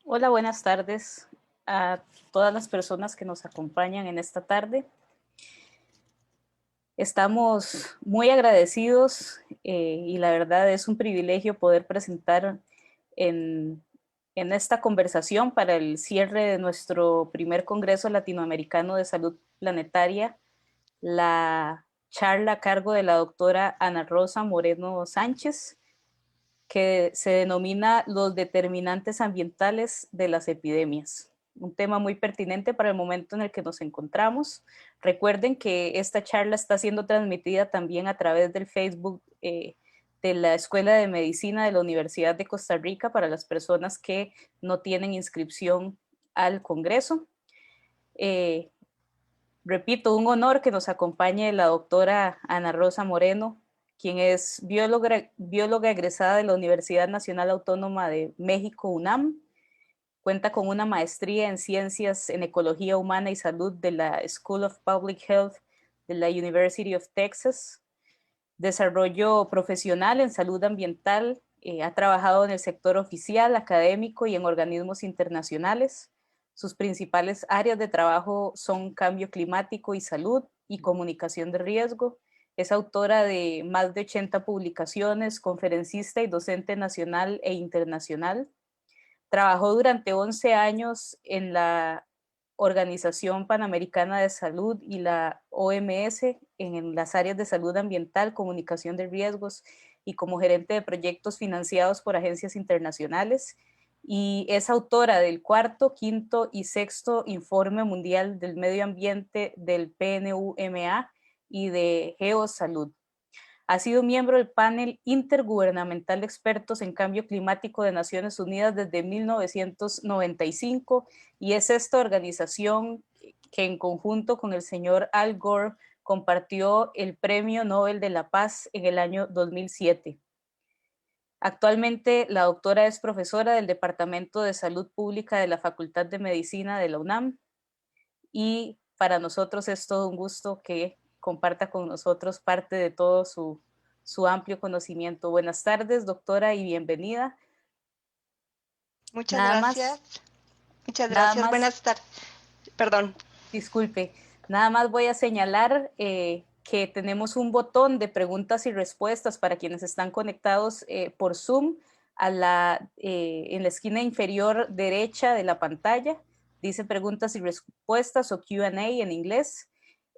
Hola, buenas tardes a todas las personas que nos acompañan en esta tarde. Estamos muy agradecidos y la verdad es un privilegio poder presentar en, en esta conversación para el cierre de nuestro primer Congreso Latinoamericano de Salud Planetaria la charla a cargo de la doctora Ana Rosa Moreno Sánchez, que se denomina Los determinantes ambientales de las epidemias. Un tema muy pertinente para el momento en el que nos encontramos. Recuerden que esta charla está siendo transmitida también a través del Facebook de la Escuela de Medicina de la Universidad de Costa Rica para las personas que no tienen inscripción al Congreso. Repito, un honor que nos acompañe la doctora Ana Rosa Moreno, quien es bióloga egresada de la Universidad Nacional Autónoma de México, UNAM. Cuenta con una maestría en ciencias en ecología humana y salud de la School of Public Health de la University of Texas. Desarrollo profesional en salud ambiental. Ha trabajado en el sector oficial, académico y en organismos internacionales. Sus principales áreas de trabajo son cambio climático y salud y comunicación de riesgo. Es autora de más de 80 publicaciones, conferencista y docente nacional e internacional. Trabajó durante 11 años en la Organización Panamericana de Salud y la OMS en las áreas de salud ambiental, comunicación de riesgos y como gerente de proyectos financiados por agencias internacionales. Y es autora del cuarto, quinto y sexto Informe Mundial del Medio Ambiente del PNUMA y de Geosalud. Ha sido miembro del panel intergubernamental de expertos en cambio climático de Naciones Unidas desde 1995 y es esta organización que en conjunto con el señor Al Gore compartió el Premio Nobel de la Paz en el año 2007. Actualmente la doctora es profesora del Departamento de Salud Pública de la Facultad de Medicina de la UNAM y para nosotros es todo un gusto que comparta con nosotros parte de todo su amplio conocimiento. Buenas tardes, doctora, y bienvenida. Muchas Nada más, gracias. Muchas nada gracias. más, Buenas tardes. Perdón. disculpe, nada más voy a señalar que tenemos un botón de preguntas y respuestas para quienes están conectados por Zoom en la esquina inferior derecha de la pantalla. Dice preguntas y respuestas o Q&A en inglés.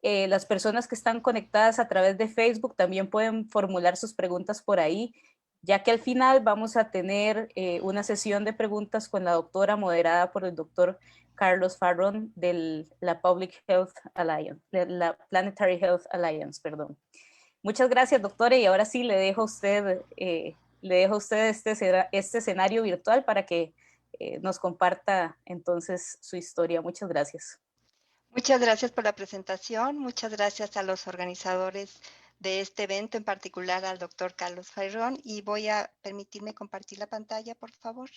Las personas que están conectadas a través de Facebook también pueden formular sus preguntas por ahí, ya que al final vamos a tener una sesión de preguntas con la doctora moderada por el doctor Carlos Farrón de la Public Health Alliance, de la Planetary Health Alliance, perdón. Muchas gracias, doctora, y ahora sí le dejo a usted este escenario virtual para que nos comparta entonces su historia. Muchas gracias. Muchas gracias por la presentación. Muchas gracias a los organizadores de este evento, en particular al doctor Carlos Farrón. Y voy a permitirme compartir la pantalla, por favor.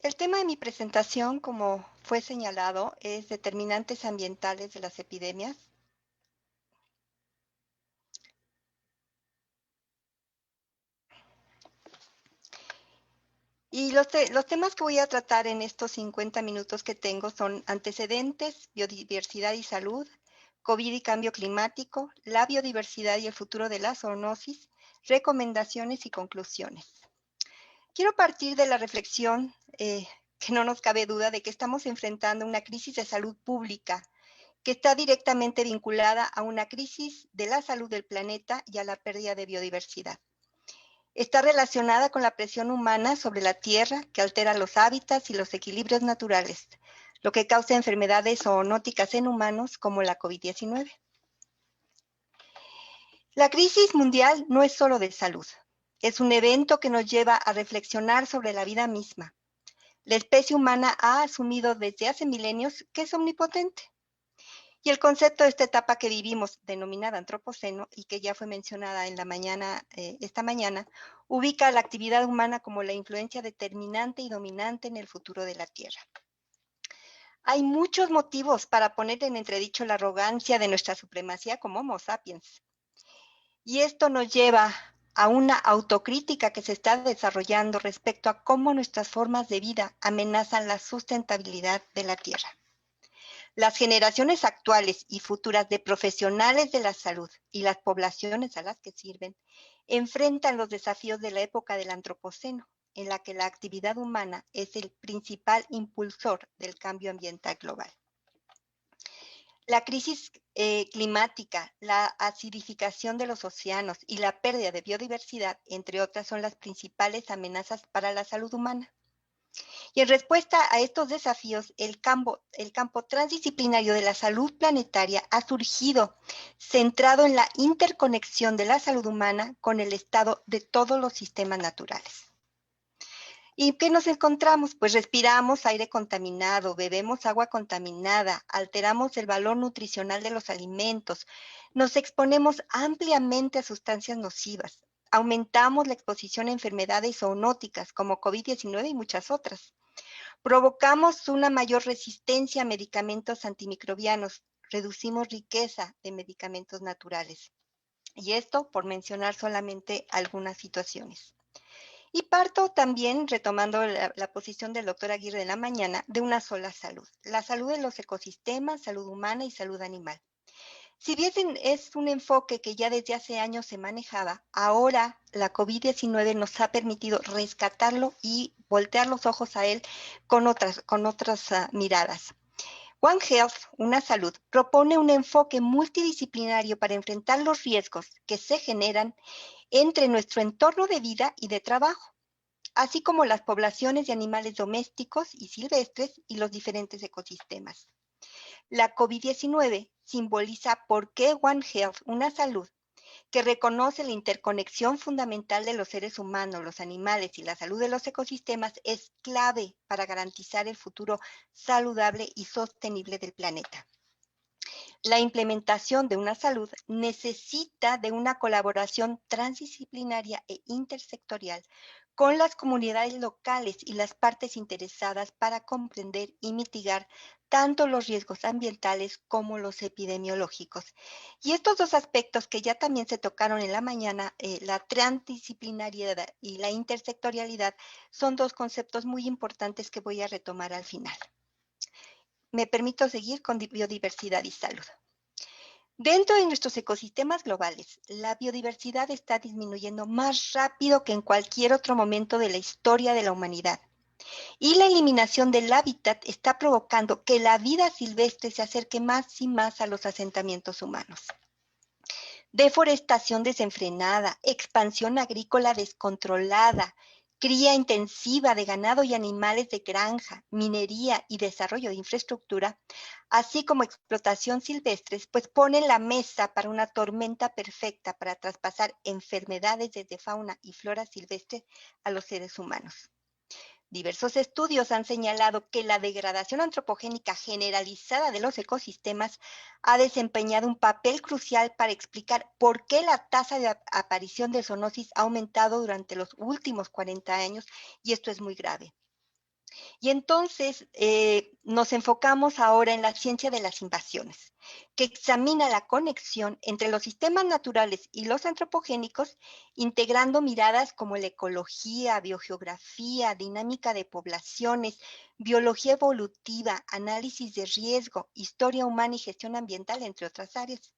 El tema de mi presentación, como fue señalado, es determinantes ambientales de las epidemias. Y los temas que voy a tratar en estos 50 minutos que tengo son antecedentes, biodiversidad y salud, COVID y cambio climático, la biodiversidad y el futuro de la zoonosis, recomendaciones y conclusiones. Quiero partir de la reflexión que no nos cabe duda de que estamos enfrentando una crisis de salud pública que está directamente vinculada a una crisis de la salud del planeta y a la pérdida de biodiversidad. Está relacionada con la presión humana sobre la Tierra que altera los hábitats y los equilibrios naturales, lo que causa enfermedades zoonóticas en humanos como la COVID-19. La crisis mundial no es solo de salud, es un evento que nos lleva a reflexionar sobre la vida misma. La especie humana ha asumido desde hace milenios que es omnipotente. Y el concepto de esta etapa que vivimos, denominada antropoceno, y que ya fue mencionada en la mañana, esta mañana, ubica a la actividad humana como la influencia determinante y dominante en el futuro de la Tierra. Hay muchos motivos para poner en entredicho la arrogancia de nuestra supremacía como Homo sapiens. Y esto nos lleva a una autocrítica que se está desarrollando respecto a cómo nuestras formas de vida amenazan la sustentabilidad de la Tierra. Las generaciones actuales y futuras de profesionales de la salud y las poblaciones a las que sirven enfrentan los desafíos de la época del Antropoceno, en la que la actividad humana es el principal impulsor del cambio ambiental global. La crisis climática, la acidificación de los océanos y la pérdida de biodiversidad, entre otras, son las principales amenazas para la salud humana. Y en respuesta a estos desafíos, el campo transdisciplinario de la salud planetaria ha surgido, centrado en la interconexión de la salud humana con el estado de todos los sistemas naturales. ¿Y qué nos encontramos? Pues respiramos aire contaminado, bebemos agua contaminada, alteramos el valor nutricional de los alimentos, nos exponemos ampliamente a sustancias nocivas, aumentamos la exposición a enfermedades zoonóticas como COVID-19 y muchas otras. Provocamos una mayor resistencia a medicamentos antimicrobianos, reducimos riqueza de medicamentos naturales. Y esto por mencionar solamente algunas situaciones. Y parto también, retomando la posición del doctor Aguirre de la mañana, de una sola salud. La salud de los ecosistemas, salud humana y salud animal. Si bien es un enfoque que ya desde hace años se manejaba, ahora la COVID-19 nos ha permitido rescatarlo y voltear los ojos a él con otras miradas. One Health, una salud, propone un enfoque multidisciplinario para enfrentar los riesgos que se generan entre nuestro entorno de vida y de trabajo, así como las poblaciones de animales domésticos y silvestres y los diferentes ecosistemas. La COVID-19 simboliza por qué One Health, una salud, que reconoce la interconexión fundamental de los seres humanos, los animales y la salud de los ecosistemas, es clave para garantizar el futuro saludable y sostenible del planeta. La implementación de una salud necesita de una colaboración transdisciplinaria e intersectorial con las comunidades locales y las partes interesadas para comprender y mitigar tanto los riesgos ambientales como los epidemiológicos. Y estos dos aspectos que ya también se tocaron en la mañana, la transdisciplinariedad y la intersectorialidad, son dos conceptos muy importantes que voy a retomar al final. Me permito seguir con biodiversidad y salud. Dentro de nuestros ecosistemas globales, la biodiversidad está disminuyendo más rápido que en cualquier otro momento de la historia de la humanidad. Y la eliminación del hábitat está provocando que la vida silvestre se acerque más y más a los asentamientos humanos. Deforestación desenfrenada, expansión agrícola descontrolada, cría intensiva de ganado y animales de granja, minería y desarrollo de infraestructura, así como explotación silvestres, pues ponen la mesa para una tormenta perfecta para traspasar enfermedades desde fauna y flora silvestre a los seres humanos. Diversos estudios han señalado que la degradación antropogénica generalizada de los ecosistemas ha desempeñado un papel crucial para explicar por qué la tasa de aparición de zoonosis ha aumentado durante los últimos 40 años, y esto es muy grave. Y entonces nos enfocamos ahora en la ciencia de las invasiones, que examina la conexión entre los sistemas naturales y los antropogénicos, integrando miradas como la ecología, biogeografía, dinámica de poblaciones, biología evolutiva, análisis de riesgo, historia humana y gestión ambiental, entre otras áreas.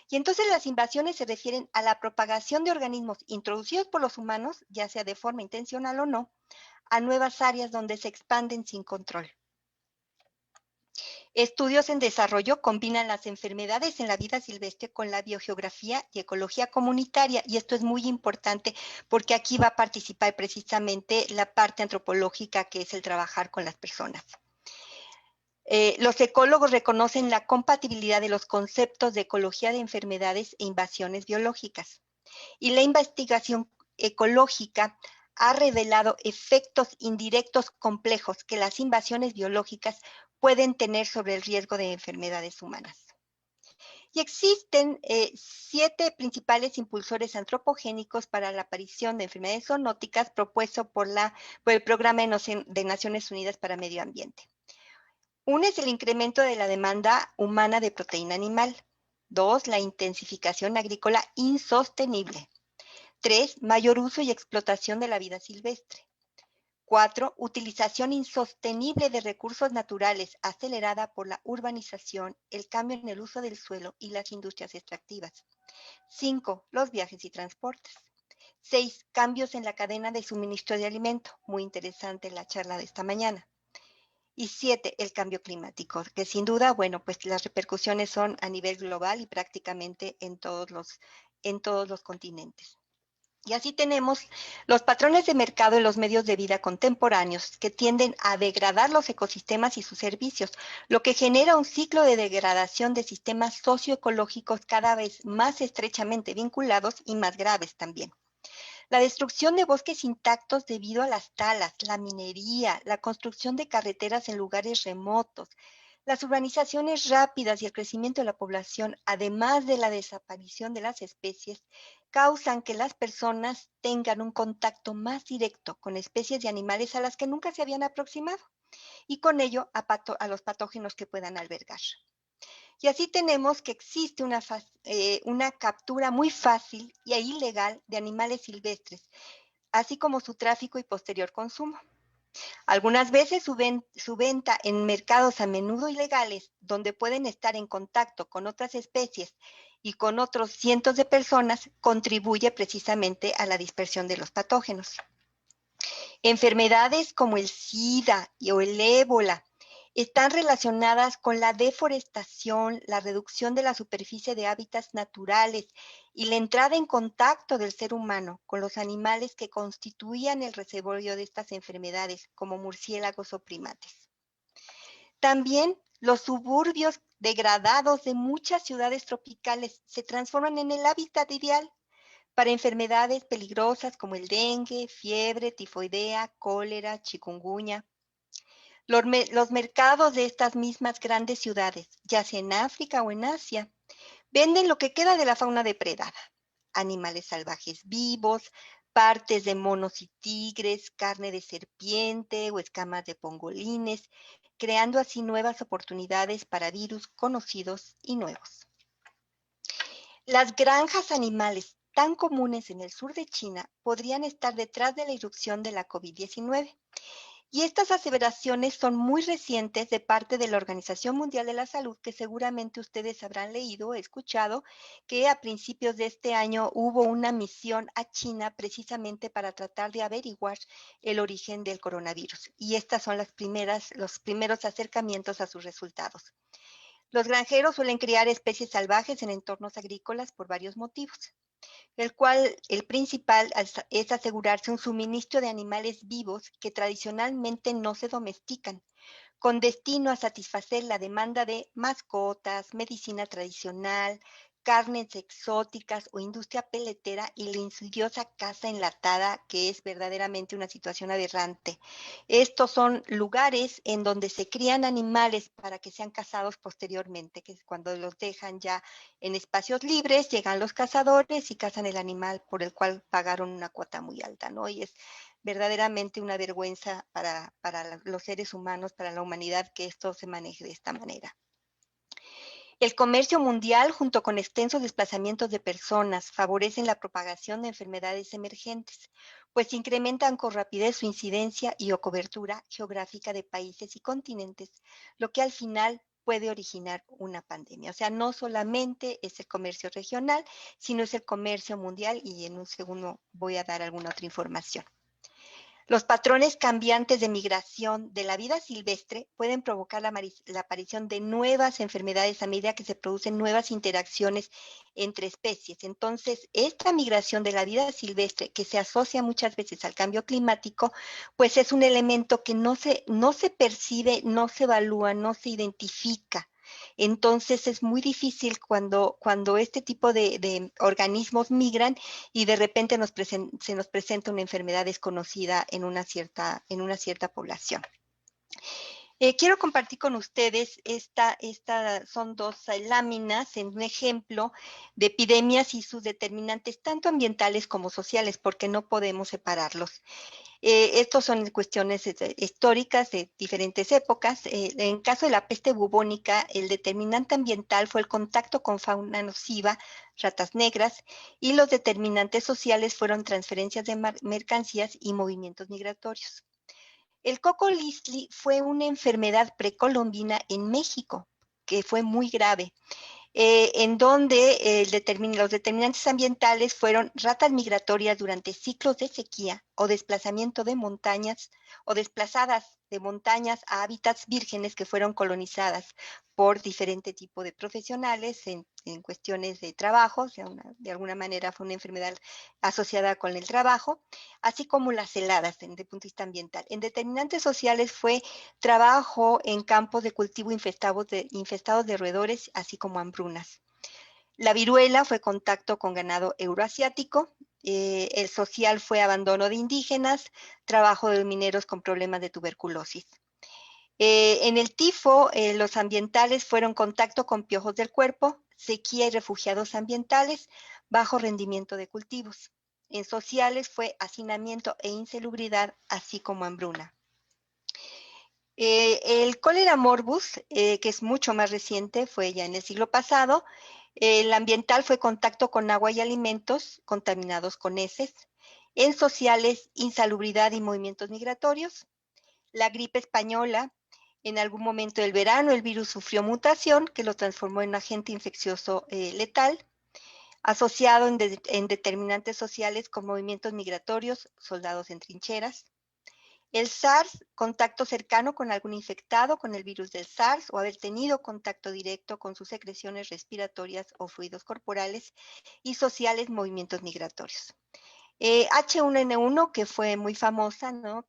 Y entonces las invasiones se refieren a la propagación de organismos introducidos por los humanos, ya sea de forma intencional o no, a nuevas áreas donde se expanden sin control. Estudios en desarrollo combinan las enfermedades en la vida silvestre con la biogeografía y ecología comunitaria, y esto es muy importante porque aquí va a participar precisamente la parte antropológica, que es el trabajar con las personas. Los ecólogos reconocen la compatibilidad de los conceptos de ecología de enfermedades e invasiones biológicas, y la investigación ecológica ha revelado efectos indirectos complejos que las invasiones biológicas pueden tener sobre el riesgo de enfermedades humanas. Y existen 7 principales impulsores antropogénicos para la aparición de enfermedades zoonóticas propuesto por el Programa de Naciones Unidas para Medio Ambiente. Uno es el incremento de la demanda humana de proteína animal. 2, la intensificación agrícola insostenible. 3, mayor uso y explotación de la vida silvestre. 4, utilización insostenible de recursos naturales acelerada por la urbanización, el cambio en el uso del suelo y las industrias extractivas. 5, los viajes y transportes. 6, cambios en la cadena de suministro de alimento. Muy interesante la charla de esta mañana. Y 7, el cambio climático, que sin duda, bueno, pues las repercusiones son a nivel global y prácticamente en todos los continentes. Y así tenemos los patrones de mercado en los medios de vida contemporáneos que tienden a degradar los ecosistemas y sus servicios, lo que genera un ciclo de degradación de sistemas socioecológicos cada vez más estrechamente vinculados y más graves también. La destrucción de bosques intactos debido a las talas, la minería, la construcción de carreteras en lugares remotos, las urbanizaciones rápidas y el crecimiento de la población, además de la desaparición de las especies, causan que las personas tengan un contacto más directo con especies de animales a las que nunca se habían aproximado y con ello a los patógenos que puedan albergar. Y así tenemos que existe una captura muy fácil y ilegal de animales silvestres, así como su tráfico y posterior consumo. Algunas veces su venta en mercados a menudo ilegales, donde pueden estar en contacto con otras especies y con otros cientos de personas, contribuye precisamente a la dispersión de los patógenos. Enfermedades como el SIDA o el ébola están relacionadas con la deforestación, la reducción de la superficie de hábitats naturales y la entrada en contacto del ser humano con los animales que constituían el reservorio de estas enfermedades, como murciélagos o primates. También los suburbios degradados de muchas ciudades tropicales se transforman en el hábitat ideal para enfermedades peligrosas como el dengue, fiebre, tifoidea, cólera, chikungunya. Los mercados de estas mismas grandes ciudades, ya sea en África o en Asia, venden lo que queda de la fauna depredada. Animales salvajes vivos, partes de monos y tigres, carne de serpiente o escamas de pangolines, creando así nuevas oportunidades para virus conocidos y nuevos. Las granjas animales tan comunes en el sur de China podrían estar detrás de la irrupción de la COVID-19. Y estas aseveraciones son muy recientes de parte de la Organización Mundial de la Salud, que seguramente ustedes habrán leído o escuchado, que a principios de este año hubo una misión a China precisamente para tratar de averiguar el origen del coronavirus. Y estas son los primeros acercamientos a sus resultados. Los granjeros suelen criar especies salvajes en entornos agrícolas por varios motivos, el principal es asegurarse un suministro de animales vivos que tradicionalmente no se domestican, con destino a satisfacer la demanda de mascotas, medicina tradicional, carnes exóticas o industria peletera y la insidiosa caza enlatada, que es verdaderamente una situación aberrante. Estos son lugares en donde se crían animales para que sean cazados posteriormente, que es cuando los dejan ya en espacios libres, llegan los cazadores y cazan el animal por el cual pagaron una cuota muy alta, ¿no? Y es verdaderamente una vergüenza para los seres humanos, para la humanidad, que esto se maneje de esta manera. El comercio mundial, junto con extensos desplazamientos de personas, favorecen la propagación de enfermedades emergentes, pues incrementan con rapidez su incidencia y o cobertura geográfica de países y continentes, lo que al final puede originar una pandemia. O sea, no solamente es el comercio regional, sino es el comercio mundial, y en un segundo voy a dar alguna otra información. Los patrones cambiantes de migración de la vida silvestre pueden provocar la aparición de nuevas enfermedades a medida que se producen nuevas interacciones entre especies. Entonces, esta migración de la vida silvestre, que se asocia muchas veces al cambio climático, pues es un elemento que no se percibe, no se evalúa, no se identifica. Entonces es muy difícil cuando este tipo de organismos migran y de repente se nos presenta una enfermedad desconocida en una cierta población. Quiero compartir con ustedes, son dos láminas en un ejemplo de epidemias y sus determinantes, tanto ambientales como sociales, porque no podemos separarlos. Estos son cuestiones históricas de diferentes épocas. En caso de la peste bubónica, el determinante ambiental fue el contacto con fauna nociva, ratas negras, y los determinantes sociales fueron transferencias de mercancías y movimientos migratorios. El coco listli fue una enfermedad precolombina en México, que fue muy grave, en donde los determinantes ambientales fueron ratas migratorias durante ciclos de sequía o desplazamiento de montañas o desplazadas de montañas a hábitats vírgenes que fueron colonizadas por diferente tipo de profesionales en cuestiones de trabajo, de alguna manera fue una enfermedad asociada con el trabajo, así como las heladas desde el punto de vista ambiental. En determinantes sociales fue trabajo en campos de cultivo infestados de roedores, así como hambrunas. La viruela fue contacto con ganado euroasiático. El social fue abandono de indígenas, trabajo de mineros con problemas de tuberculosis. En el tifo, los ambientales fueron contacto con piojos del cuerpo, sequía y refugiados ambientales, bajo rendimiento de cultivos. En sociales fue hacinamiento e insalubridad, así como hambruna. El cólera morbus, que es mucho más reciente, fue ya en el siglo pasado. El ambiental fue contacto con agua y alimentos contaminados con heces. En sociales, insalubridad y movimientos migratorios. La gripe española, en algún momento del verano, el virus sufrió mutación que lo transformó en un agente infeccioso letal, asociado en determinantes sociales con movimientos migratorios, soldados en trincheras. El SARS, contacto cercano con algún infectado con el virus del SARS o haber tenido contacto directo con sus secreciones respiratorias o fluidos corporales, y sociales, movimientos migratorios. H1N1, que fue muy famosa, ¿no?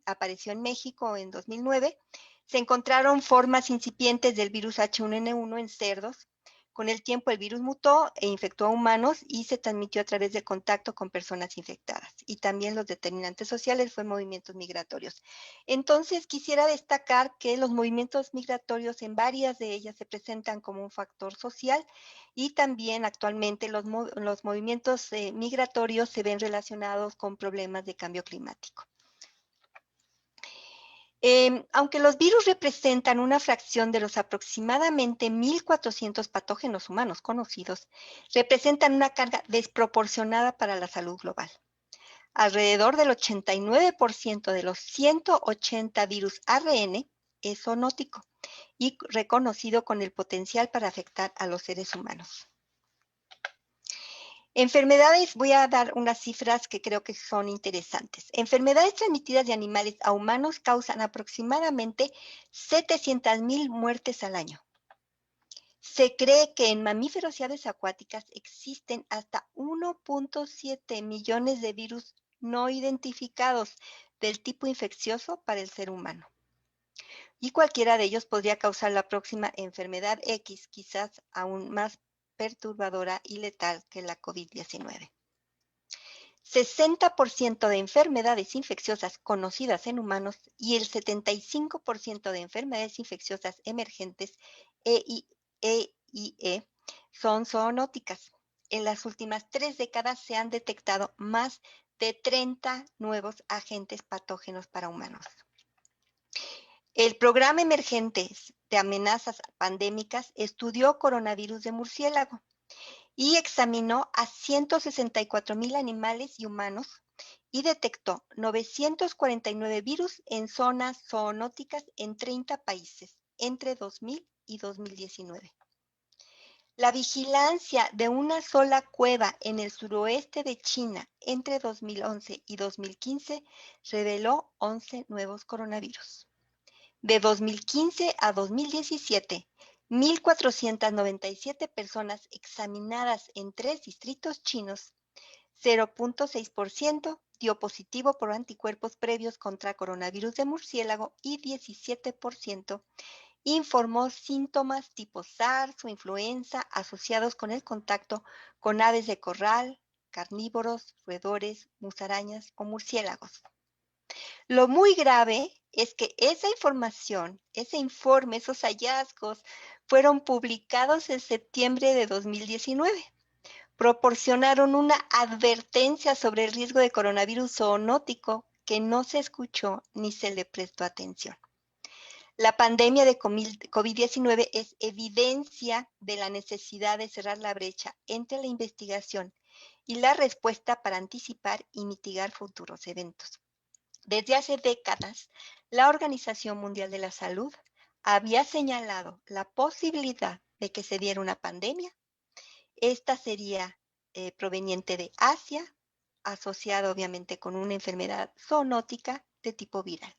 Apareció en México en 2009. Se encontraron formas incipientes del virus H1N1 en cerdos. Con el tiempo el virus mutó e infectó a humanos y se transmitió a través del contacto con personas infectadas. Y también los determinantes sociales fue movimientos migratorios. Entonces quisiera destacar que los movimientos migratorios en varias de ellas se presentan como un factor social, y también actualmente los movimientos migratorios se ven relacionados con problemas de cambio climático. Aunque los virus representan una fracción de los aproximadamente 1.400 patógenos humanos conocidos, representan una carga desproporcionada para la salud global. Alrededor del 89% de los 180 virus ARN es zoonótico y reconocido con el potencial para afectar a los seres humanos. Enfermedades, voy a dar unas cifras que creo que son interesantes. Enfermedades transmitidas de animales a humanos causan aproximadamente 700,000 muertes al año. Se cree que en mamíferos y aves acuáticas existen hasta 1.7 millones de virus no identificados del tipo infeccioso para el ser humano. Y cualquiera de ellos podría causar la próxima enfermedad X, quizás aún más perturbadora y letal que la COVID-19. 60% de enfermedades infecciosas conocidas en humanos y el 75% de enfermedades infecciosas emergentes EIE son zoonóticas. En las últimas 3 décadas se han detectado más de 30 nuevos agentes patógenos para humanos. El Programa Emergente de Amenazas Pandémicas estudió coronavirus de murciélago y examinó a 164,000 animales y humanos y detectó 949 virus en zonas zoonóticas en 30 países entre 2000 y 2019. La vigilancia de una sola cueva en el suroeste de China entre 2011 y 2015 reveló 11 nuevos coronavirus. De 2015 a 2017, 1,497 personas examinadas en 3 distritos chinos, 0.6% dio positivo por anticuerpos previos contra coronavirus de murciélago y 17% informó síntomas tipo SARS o influenza asociados con el contacto con aves de corral, carnívoros, roedores, musarañas o murciélagos. Lo muy grave es que esa información, ese informe, esos hallazgos fueron publicados en septiembre de 2019. Proporcionaron una advertencia sobre el riesgo de coronavirus zoonótico que no se escuchó ni se le prestó atención. La pandemia de COVID-19 es evidencia de la necesidad de cerrar la brecha entre la investigación y la respuesta para anticipar y mitigar futuros eventos. Desde hace décadas, la Organización Mundial de la Salud había señalado la posibilidad de que se diera una pandemia. Esta sería proveniente de Asia, asociada obviamente con una enfermedad zoonótica de tipo viral.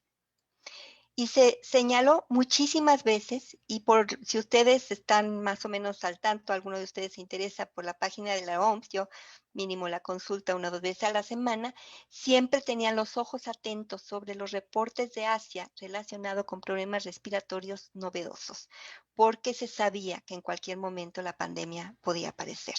Y se señaló muchísimas veces, y por si ustedes están más o menos al tanto, alguno de ustedes se interesa por la página de la OMS, yo mínimo la consulta 1 o 2 veces a la semana, siempre tenían los ojos atentos sobre los reportes de Asia relacionados con problemas respiratorios novedosos, porque se sabía que en cualquier momento la pandemia podía aparecer.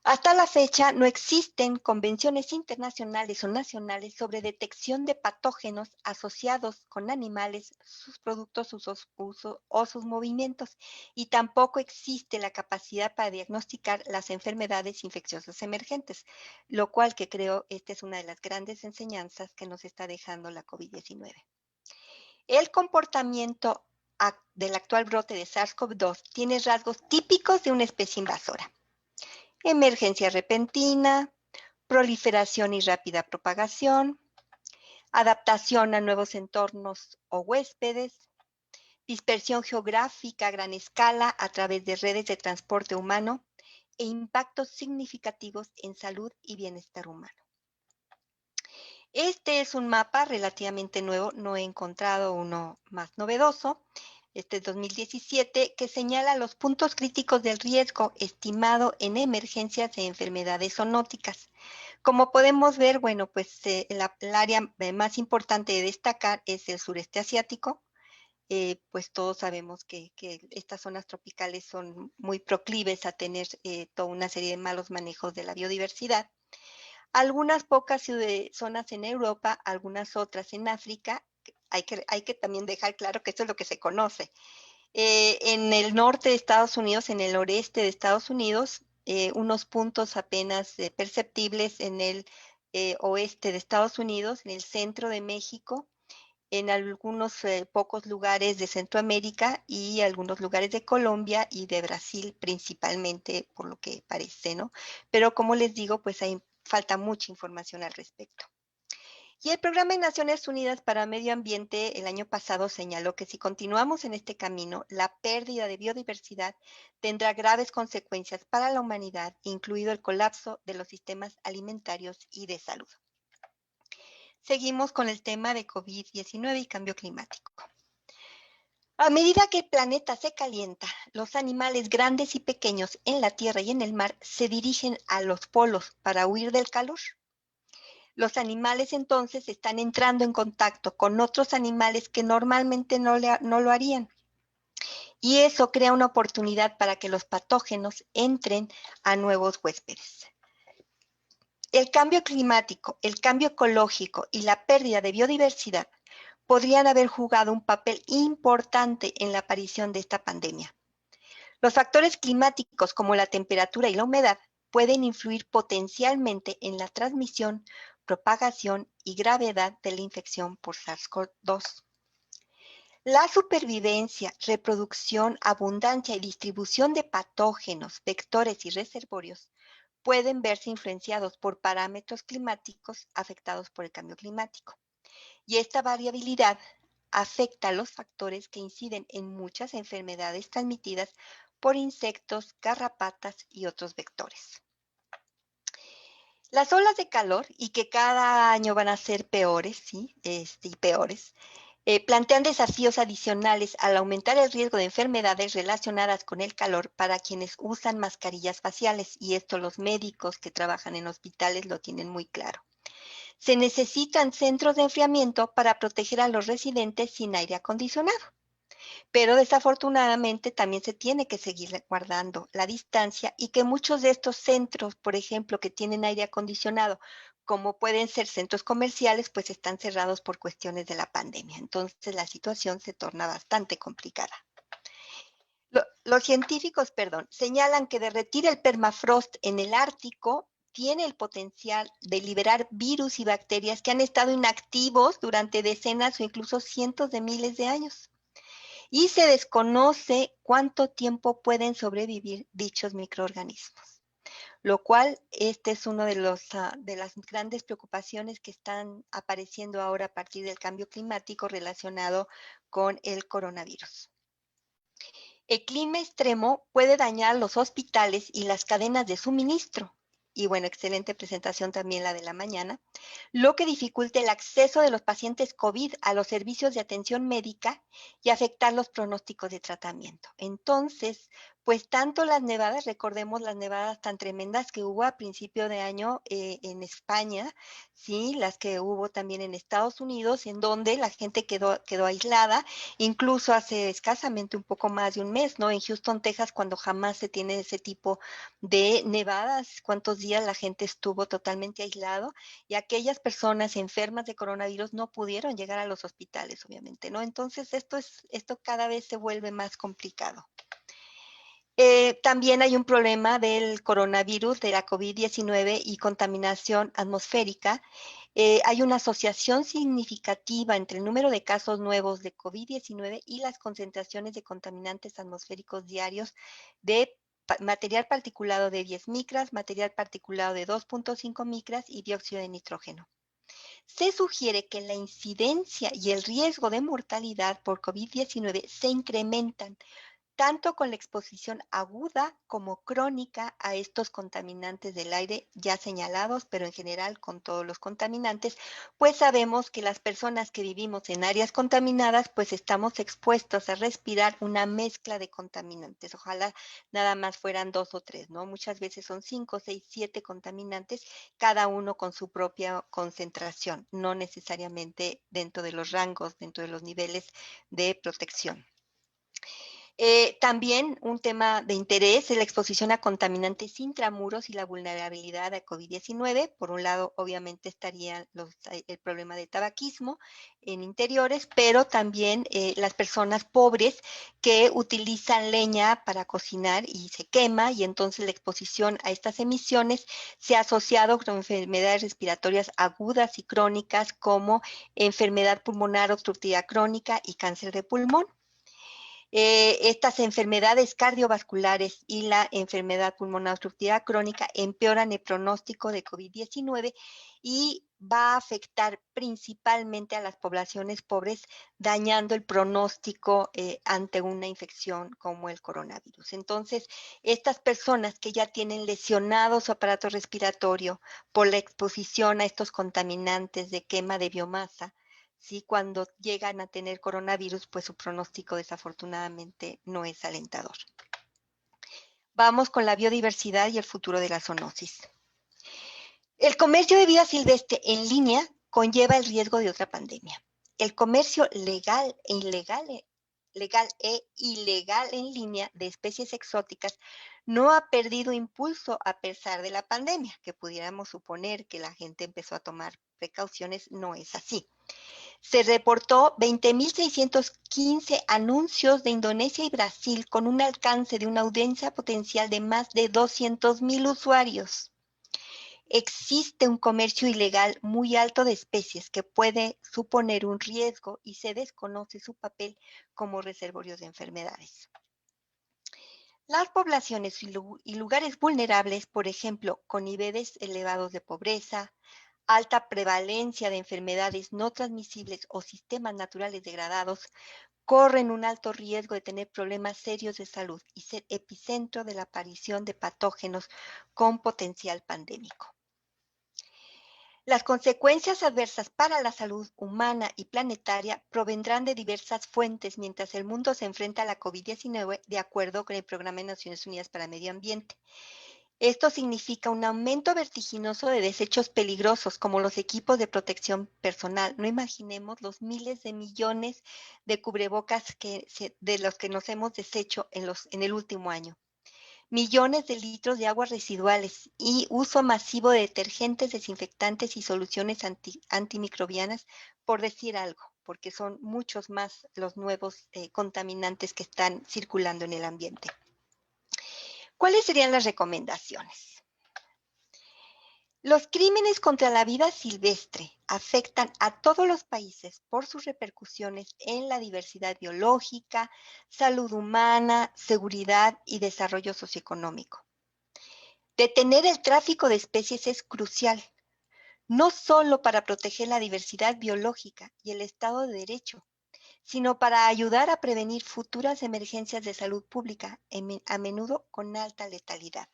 Hasta la fecha no existen convenciones internacionales o nacionales sobre detección de patógenos asociados con animales, sus productos, uso o sus movimientos, y tampoco existe la capacidad para diagnosticar las enfermedades infecciosas emergentes, lo cual que creo esta es una de las grandes enseñanzas que nos está dejando la COVID-19. El comportamiento del actual brote de SARS-CoV-2 tiene rasgos típicos de una especie invasora. Emergencia repentina, proliferación y rápida propagación, adaptación a nuevos entornos o huéspedes, dispersión geográfica a gran escala a través de redes de transporte humano e impactos significativos en salud y bienestar humano. Este es un mapa relativamente nuevo, no he encontrado uno más novedoso. Este es 2017, que señala los puntos críticos del riesgo estimado en emergencias de enfermedades zoonóticas. Como podemos ver, bueno, pues el área más importante de destacar es el sureste asiático. Pues todos sabemos que estas zonas tropicales son muy proclives a tener toda una serie de malos manejos de la biodiversidad. Algunas pocas zonas en Europa, algunas otras en África. Hay que también dejar claro que esto es lo que se conoce. En el norte de Estados Unidos, en el oreste de Estados Unidos, unos puntos apenas perceptibles en el oeste de Estados Unidos, en el centro de México, en algunos pocos lugares de Centroamérica y algunos lugares de Colombia y de Brasil principalmente, por lo que parece, ¿no? Pero como les digo, pues falta mucha información al respecto. Y el Programa de Naciones Unidas para Medio Ambiente el año pasado señaló que si continuamos en este camino, la pérdida de biodiversidad tendrá graves consecuencias para la humanidad, incluido el colapso de los sistemas alimentarios y de salud. Seguimos con el tema de COVID-19 y cambio climático. A medida que el planeta se calienta, los animales grandes y pequeños en la tierra y en el mar se dirigen a los polos para huir del calor. Los animales entonces están entrando en contacto con otros animales que normalmente no lo harían. Y eso crea una oportunidad para que los patógenos entren a nuevos huéspedes. El cambio climático, el cambio ecológico y la pérdida de biodiversidad podrían haber jugado un papel importante en la aparición de esta pandemia. Los factores climáticos como la temperatura y la humedad pueden influir potencialmente en la transmisión, propagación y gravedad de la infección por SARS-CoV-2. La supervivencia, reproducción, abundancia y distribución de patógenos, vectores y reservorios pueden verse influenciados por parámetros climáticos afectados por el cambio climático. Y esta variabilidad afecta a los factores que inciden en muchas enfermedades transmitidas por insectos, garrapatas y otros vectores. Las olas de calor, y que cada año van a ser peores, ¿sí? Y peores, plantean desafíos adicionales al aumentar el riesgo de enfermedades relacionadas con el calor para quienes usan mascarillas faciales, y esto los médicos que trabajan en hospitales lo tienen muy claro. Se necesitan centros de enfriamiento para proteger a los residentes sin aire acondicionado. Pero desafortunadamente también se tiene que seguir guardando la distancia y que muchos de estos centros, por ejemplo, que tienen aire acondicionado, como pueden ser centros comerciales, pues están cerrados por cuestiones de la pandemia. Entonces la situación se torna bastante complicada. Los científicos, señalan que derretir el permafrost en el Ártico tiene el potencial de liberar virus y bacterias que han estado inactivos durante decenas o incluso cientos de miles de años. Y se desconoce cuánto tiempo pueden sobrevivir dichos microorganismos, lo cual este es uno de las grandes preocupaciones que están apareciendo ahora a partir del cambio climático relacionado con el coronavirus. El clima extremo puede dañar los hospitales y las cadenas de suministro. Y bueno, excelente presentación también la de la mañana, lo que dificulta el acceso de los pacientes COVID a los servicios de atención médica y afectar los pronósticos de tratamiento. Entonces, pues tanto las nevadas, recordemos las nevadas tan tremendas que hubo a principio de año en España, sí, las que hubo también en Estados Unidos, en donde la gente quedó aislada, incluso hace escasamente un poco más de un mes, ¿no? En Houston, Texas, cuando jamás se tiene ese tipo de nevadas, cuántos días la gente estuvo totalmente aislado y aquellas personas enfermas de coronavirus no pudieron llegar a los hospitales, obviamente, ¿no? Entonces, esto cada vez se vuelve más complicado. También hay un problema del coronavirus, de la COVID-19 y contaminación atmosférica. Hay una asociación significativa entre el número de casos nuevos de COVID-19 y las concentraciones de contaminantes atmosféricos diarios de material particulado de 10 micras, material particulado de 2.5 micras y dióxido de nitrógeno. Se sugiere que la incidencia y el riesgo de mortalidad por COVID-19 se incrementan tanto con la exposición aguda como crónica a estos contaminantes del aire ya señalados, pero en general con todos los contaminantes, pues sabemos que las personas que vivimos en áreas contaminadas, pues estamos expuestos a respirar una mezcla de contaminantes. Ojalá nada más fueran 2 o 3, ¿no? Muchas veces son 5, 6, 7 contaminantes, cada uno con su propia concentración, no necesariamente dentro de los rangos, dentro de los niveles de protección. También un tema de interés es la exposición a contaminantes intramuros y la vulnerabilidad a COVID-19. Por un lado, obviamente estaría el problema de tabaquismo en interiores, pero también las personas pobres que utilizan leña para cocinar y se quema, y entonces la exposición a estas emisiones se ha asociado con enfermedades respiratorias agudas y crónicas como enfermedad pulmonar obstructiva crónica y cáncer de pulmón. Estas enfermedades cardiovasculares y la enfermedad pulmonar obstructiva crónica empeoran el pronóstico de COVID-19 y va a afectar principalmente a las poblaciones pobres, dañando el pronóstico ante una infección como el coronavirus. Entonces, estas personas que ya tienen lesionado su aparato respiratorio por la exposición a estos contaminantes de quema de biomasa, ¿sí? Cuando llegan a tener coronavirus, pues su pronóstico desafortunadamente no es alentador. Vamos con la biodiversidad y el futuro de la zoonosis. El comercio de vida silvestre en línea conlleva el riesgo de otra pandemia. El comercio legal e ilegal en línea de especies exóticas no ha perdido impulso a pesar de la pandemia, que pudiéramos suponer que la gente empezó a tomar precauciones. No es así. Se reportó 20.615 anuncios de Indonesia y Brasil con un alcance de una audiencia potencial de más de 200,000 usuarios. Existe un comercio ilegal muy alto de especies que puede suponer un riesgo y se desconoce su papel como reservorios de enfermedades. Las poblaciones y lugares vulnerables, por ejemplo, con niveles elevados de pobreza, alta prevalencia de enfermedades no transmisibles o sistemas naturales degradados, corren un alto riesgo de tener problemas serios de salud y ser epicentro de la aparición de patógenos con potencial pandémico. Las consecuencias adversas para la salud humana y planetaria provendrán de diversas fuentes mientras el mundo se enfrenta a la COVID-19 de acuerdo con el Programa de Naciones Unidas para el Medio Ambiente. Esto significa un aumento vertiginoso de desechos peligrosos como los equipos de protección personal. No imaginemos los miles de millones de cubrebocas de los que nos hemos deshecho en el último año. millones de litros de aguas residuales y uso masivo de detergentes, desinfectantes y soluciones antimicrobianas, por decir algo, porque son muchos más los nuevos contaminantes que están circulando en el ambiente. ¿Cuáles serían las recomendaciones? Los crímenes contra la vida silvestre afectan a todos los países por sus repercusiones en la diversidad biológica, salud humana, seguridad y desarrollo socioeconómico. Detener el tráfico de especies es crucial, no solo para proteger la diversidad biológica y el Estado de Derecho, sino para ayudar a prevenir futuras emergencias de salud pública, a menudo con alta letalidad.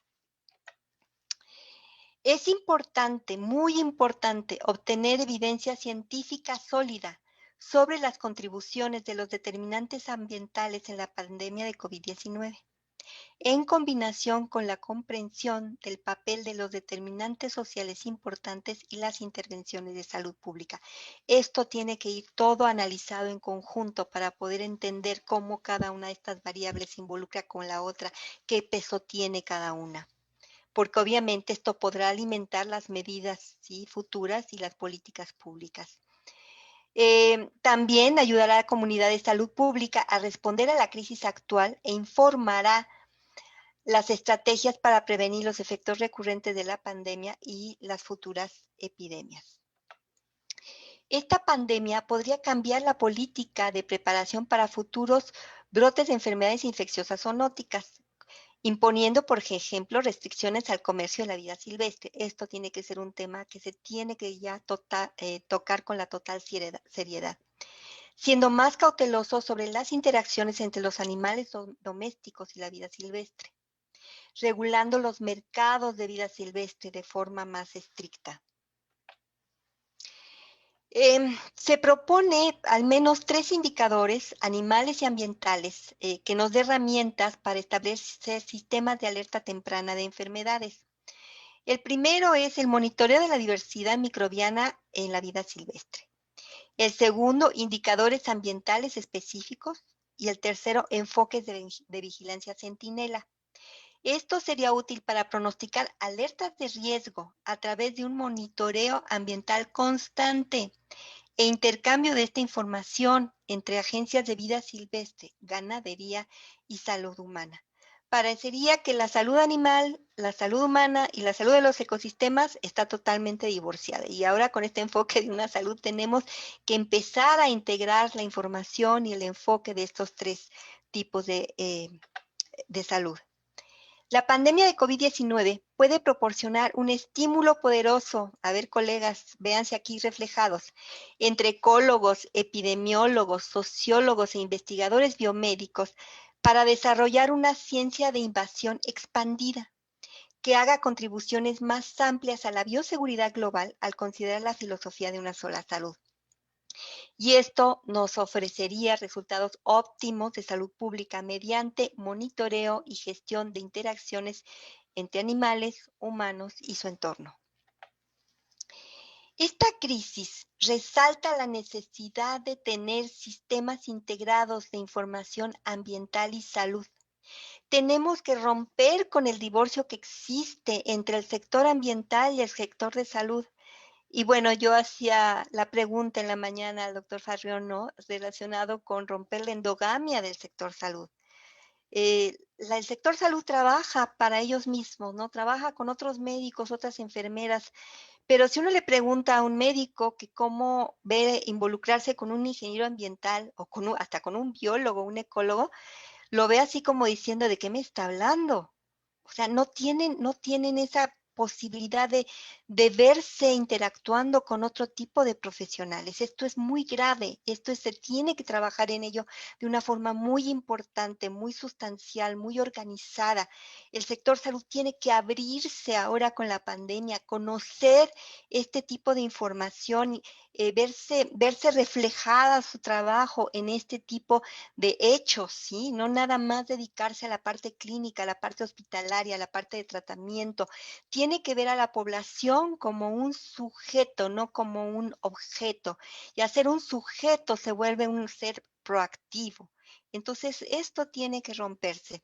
Es importante, muy importante, obtener evidencia científica sólida sobre las contribuciones de los determinantes ambientales en la pandemia de COVID-19, en combinación con la comprensión del papel de los determinantes sociales importantes y las intervenciones de salud pública. Esto tiene que ir todo analizado en conjunto para poder entender cómo cada una de estas variables se involucra con la otra, qué peso tiene cada una, porque obviamente esto podrá alimentar las medidas, ¿sí?, futuras y las políticas públicas. También ayudará a la comunidad de salud pública a responder a la crisis actual e informará las estrategias para prevenir los efectos recurrentes de la pandemia y las futuras epidemias. Esta pandemia podría cambiar la política de preparación para futuros brotes de enfermedades infecciosas zoonóticas, imponiendo, por ejemplo, restricciones al comercio de la vida silvestre. Esto tiene que ser un tema que se tiene que ya tocar con la total seriedad, siendo más cautelosos sobre las interacciones entre los animales domésticos y la vida silvestre, regulando los mercados de vida silvestre de forma más estricta. Se propone al menos 3 indicadores, animales y ambientales, que nos dé herramientas para establecer sistemas de alerta temprana de enfermedades. El primero es el monitoreo de la diversidad microbiana en la vida silvestre. El segundo, indicadores ambientales específicos. Y el tercero, enfoques de vigilancia centinela. Esto sería útil para pronosticar alertas de riesgo a través de un monitoreo ambiental constante e intercambio de esta información entre agencias de vida silvestre, ganadería y salud humana. Parecería que la salud animal, la salud humana y la salud de los ecosistemas está totalmente divorciada. Y ahora con este enfoque de una salud tenemos que empezar a integrar la información y el enfoque de estos 3 tipos de salud. La pandemia de COVID-19 puede proporcionar un estímulo poderoso, a ver colegas, véanse aquí reflejados, entre ecólogos, epidemiólogos, sociólogos e investigadores biomédicos para desarrollar una ciencia de invasión expandida que haga contribuciones más amplias a la bioseguridad global al considerar la filosofía de una sola salud. Y esto nos ofrecería resultados óptimos de salud pública mediante monitoreo y gestión de interacciones entre animales, humanos y su entorno. Esta crisis resalta la necesidad de tener sistemas integrados de información ambiental y salud. Tenemos que romper con el divorcio que existe entre el sector ambiental y el sector de salud. Y bueno, yo hacía la pregunta en la mañana al doctor Farrión, ¿no?, relacionado con romper la endogamia del sector salud. El sector salud trabaja para ellos mismos, ¿no? Trabaja con otros médicos, otras enfermeras, pero si uno le pregunta a un médico que cómo ve involucrarse con un ingeniero ambiental o hasta con un biólogo, un ecólogo, lo ve así como diciendo, ¿de qué me está hablando? O sea, no tienen esa posibilidad de verse interactuando con otro tipo de profesionales. Esto es muy grave, se tiene que trabajar en ello de una forma muy importante, muy sustancial, muy organizada. El sector salud tiene que abrirse ahora con la pandemia, conocer este tipo de información, verse reflejada su trabajo en este tipo de hechos, ¿sí? No nada más dedicarse a la parte clínica, a la parte hospitalaria, a la parte de tratamiento. Tiene que ver a la población como un sujeto, no como un objeto. Y al ser un sujeto se vuelve un ser proactivo. Entonces, esto tiene que romperse.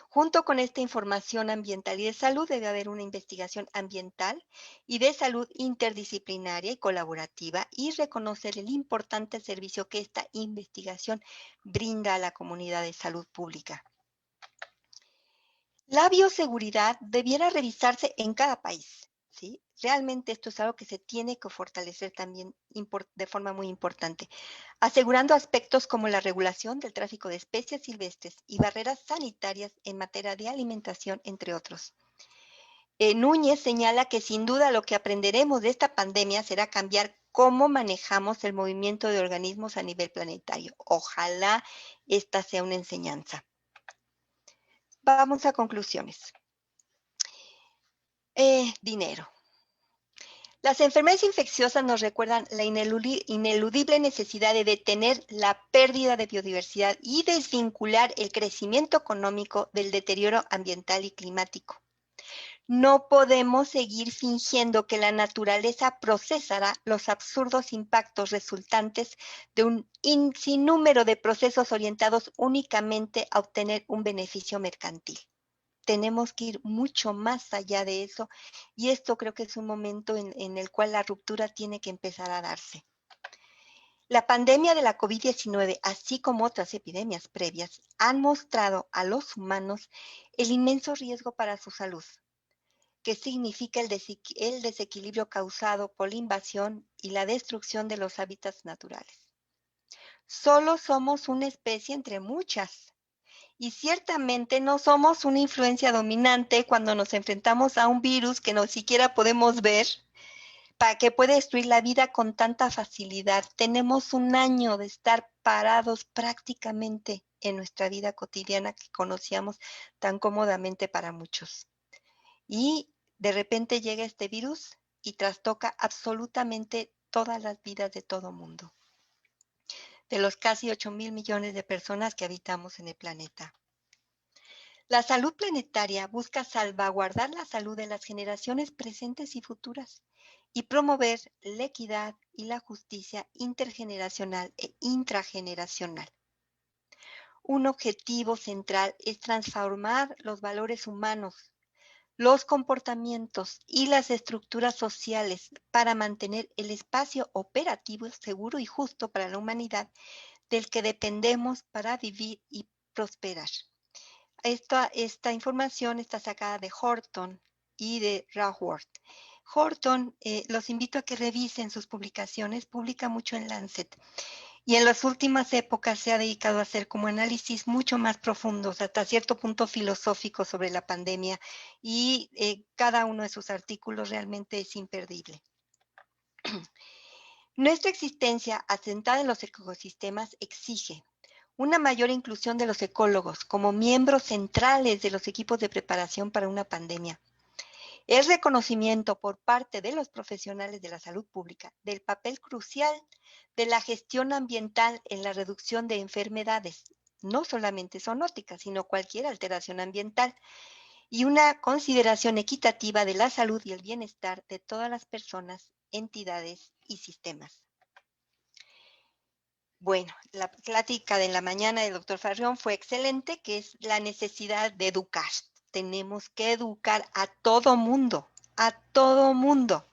Junto con esta información ambiental y de salud debe haber una investigación ambiental y de salud interdisciplinaria y colaborativa y reconocer el importante servicio que esta investigación brinda a la comunidad de salud pública. La bioseguridad debiera revisarse en cada país, ¿sí? Realmente esto es algo que se tiene que fortalecer también de forma muy importante, asegurando aspectos como la regulación del tráfico de especies silvestres y barreras sanitarias en materia de alimentación, entre otros. Núñez señala que sin duda lo que aprenderemos de esta pandemia será cambiar cómo manejamos el movimiento de organismos a nivel planetario. Ojalá esta sea una enseñanza. Vamos a conclusiones. Dinero. Las enfermedades infecciosas nos recuerdan la ineludible necesidad de detener la pérdida de biodiversidad y desvincular el crecimiento económico del deterioro ambiental y climático. No podemos seguir fingiendo que la naturaleza procesará los absurdos impactos resultantes de un sinnúmero de procesos orientados únicamente a obtener un beneficio mercantil. Tenemos que ir mucho más allá de eso y esto creo que es un momento en el cual la ruptura tiene que empezar a darse. La pandemia de la COVID-19, así como otras epidemias previas, han mostrado a los humanos el inmenso riesgo para su salud, que significa el desequilibrio causado por la invasión y la destrucción de los hábitats naturales. Solo somos una especie entre muchas. Y ciertamente no somos una influencia dominante cuando nos enfrentamos a un virus que no siquiera podemos ver, para que puede destruir la vida con tanta facilidad. Tenemos un año de estar parados prácticamente en nuestra vida cotidiana que conocíamos tan cómodamente para muchos. Y de repente llega este virus y trastoca absolutamente todas las vidas de todo mundo, de los casi 8,000 millones de personas que habitamos en el planeta. La salud planetaria busca salvaguardar la salud de las generaciones presentes y futuras y promover la equidad y la justicia intergeneracional e intrageneracional. Un objetivo central es transformar los valores humanos, los comportamientos y las estructuras sociales para mantener el espacio operativo seguro y justo para la humanidad del que dependemos para vivir y prosperar. Esta información está sacada de Horton y de Raworth. Horton, los invito a que revisen sus publicaciones, publica mucho en Lancet. Y en las últimas épocas se ha dedicado a hacer como análisis mucho más profundos, hasta cierto punto filosóficos sobre la pandemia, y cada uno de sus artículos realmente es imperdible. Nuestra existencia asentada en los ecosistemas exige una mayor inclusión de los ecólogos como miembros centrales de los equipos de preparación para una pandemia. El reconocimiento por parte de los profesionales de la salud pública del papel crucial de la gestión ambiental en la reducción de enfermedades, no solamente zoonóticas, sino cualquier alteración ambiental, y una consideración equitativa de la salud y el bienestar de todas las personas, entidades y sistemas. Bueno, la plática de la mañana del doctor Farrión fue excelente, que es la necesidad de educar. Tenemos que educar a todo mundo, a todo mundo.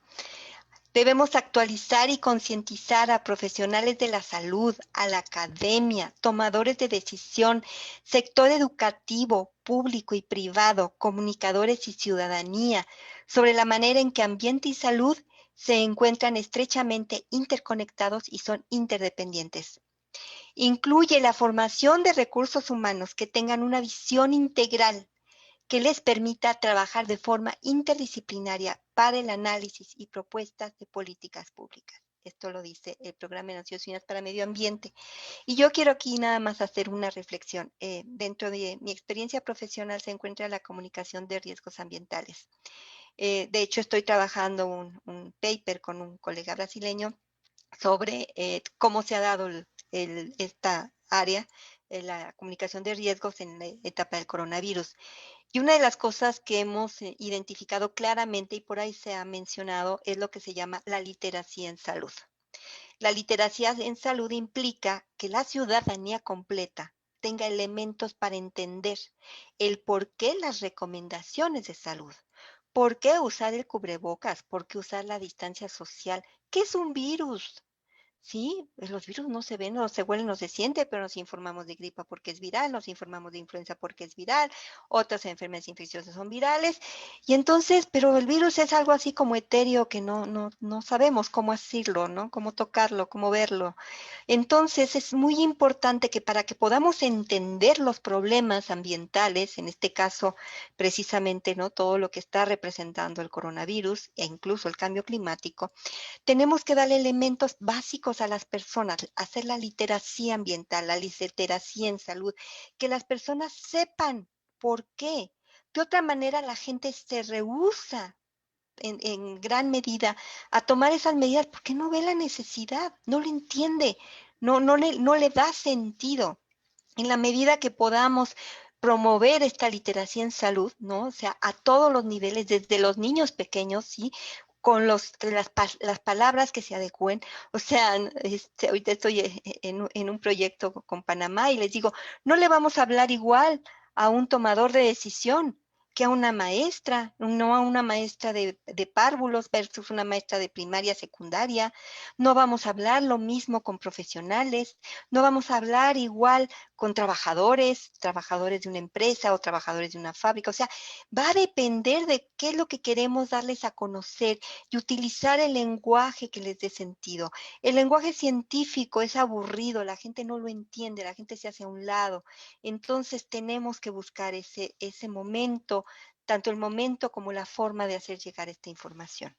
Debemos actualizar y concientizar a profesionales de la salud, a la academia, tomadores de decisión, sector educativo, público y privado, comunicadores y ciudadanía, sobre la manera en que ambiente y salud se encuentran estrechamente interconectados y son interdependientes. Incluye la formación de recursos humanos que tengan una visión integral que les permita trabajar de forma interdisciplinaria para el análisis y propuestas de políticas públicas. Esto lo dice el Programa de Naciones Unidas para Medio Ambiente. Y yo quiero aquí nada más hacer una reflexión. Dentro de mi experiencia profesional se encuentra la comunicación de riesgos ambientales. De hecho, estoy trabajando un paper con un colega brasileño sobre cómo se ha dado esta área, la comunicación de riesgos en la etapa del coronavirus. Y una de las cosas que hemos identificado claramente y por ahí se ha mencionado es lo que se llama la literacia en salud. La literacia en salud implica que la ciudadanía completa tenga elementos para entender el por qué las recomendaciones de salud. ¿Por qué usar el cubrebocas? ¿Por qué usar la distancia social? ¿Qué es un virus? Sí, pues los virus no se ven, no se huelen, no se siente, pero nos informamos de gripa porque es viral, nos informamos de influenza porque es viral, otras enfermedades infecciosas son virales, y entonces, pero el virus es algo así como etéreo que no sabemos cómo decirlo, ¿no? Cómo tocarlo, cómo verlo. Entonces, es muy importante que para que podamos entender los problemas ambientales, en este caso, precisamente, ¿no? Todo lo que está representando el coronavirus e incluso el cambio climático, tenemos que darle elementos básicos a las personas, hacer la literacia ambiental, la literacia en salud, que las personas sepan por qué. De otra manera, la gente se rehúsa en gran medida a tomar esas medidas porque no ve la necesidad, no lo entiende, no le da sentido. En la medida que podamos promover esta literacia en salud, ¿no? O sea, a todos los niveles, desde los niños pequeños, ¿sí? Con las palabras que se adecúen. O sea, ahorita estoy en un proyecto con Panamá y les digo, no le vamos a hablar igual a un tomador de decisión que a una maestra, no a una maestra de párvulos versus una maestra de primaria, secundaria. No vamos a hablar lo mismo con profesionales, no vamos a hablar igual con trabajadores de una empresa o trabajadores de una fábrica. O sea, va a depender de qué es lo que queremos darles a conocer y utilizar el lenguaje que les dé sentido. El lenguaje científico es aburrido, la gente no lo entiende, la gente se hace a un lado. Entonces tenemos que buscar ese momento, tanto el momento como la forma de hacer llegar esta información.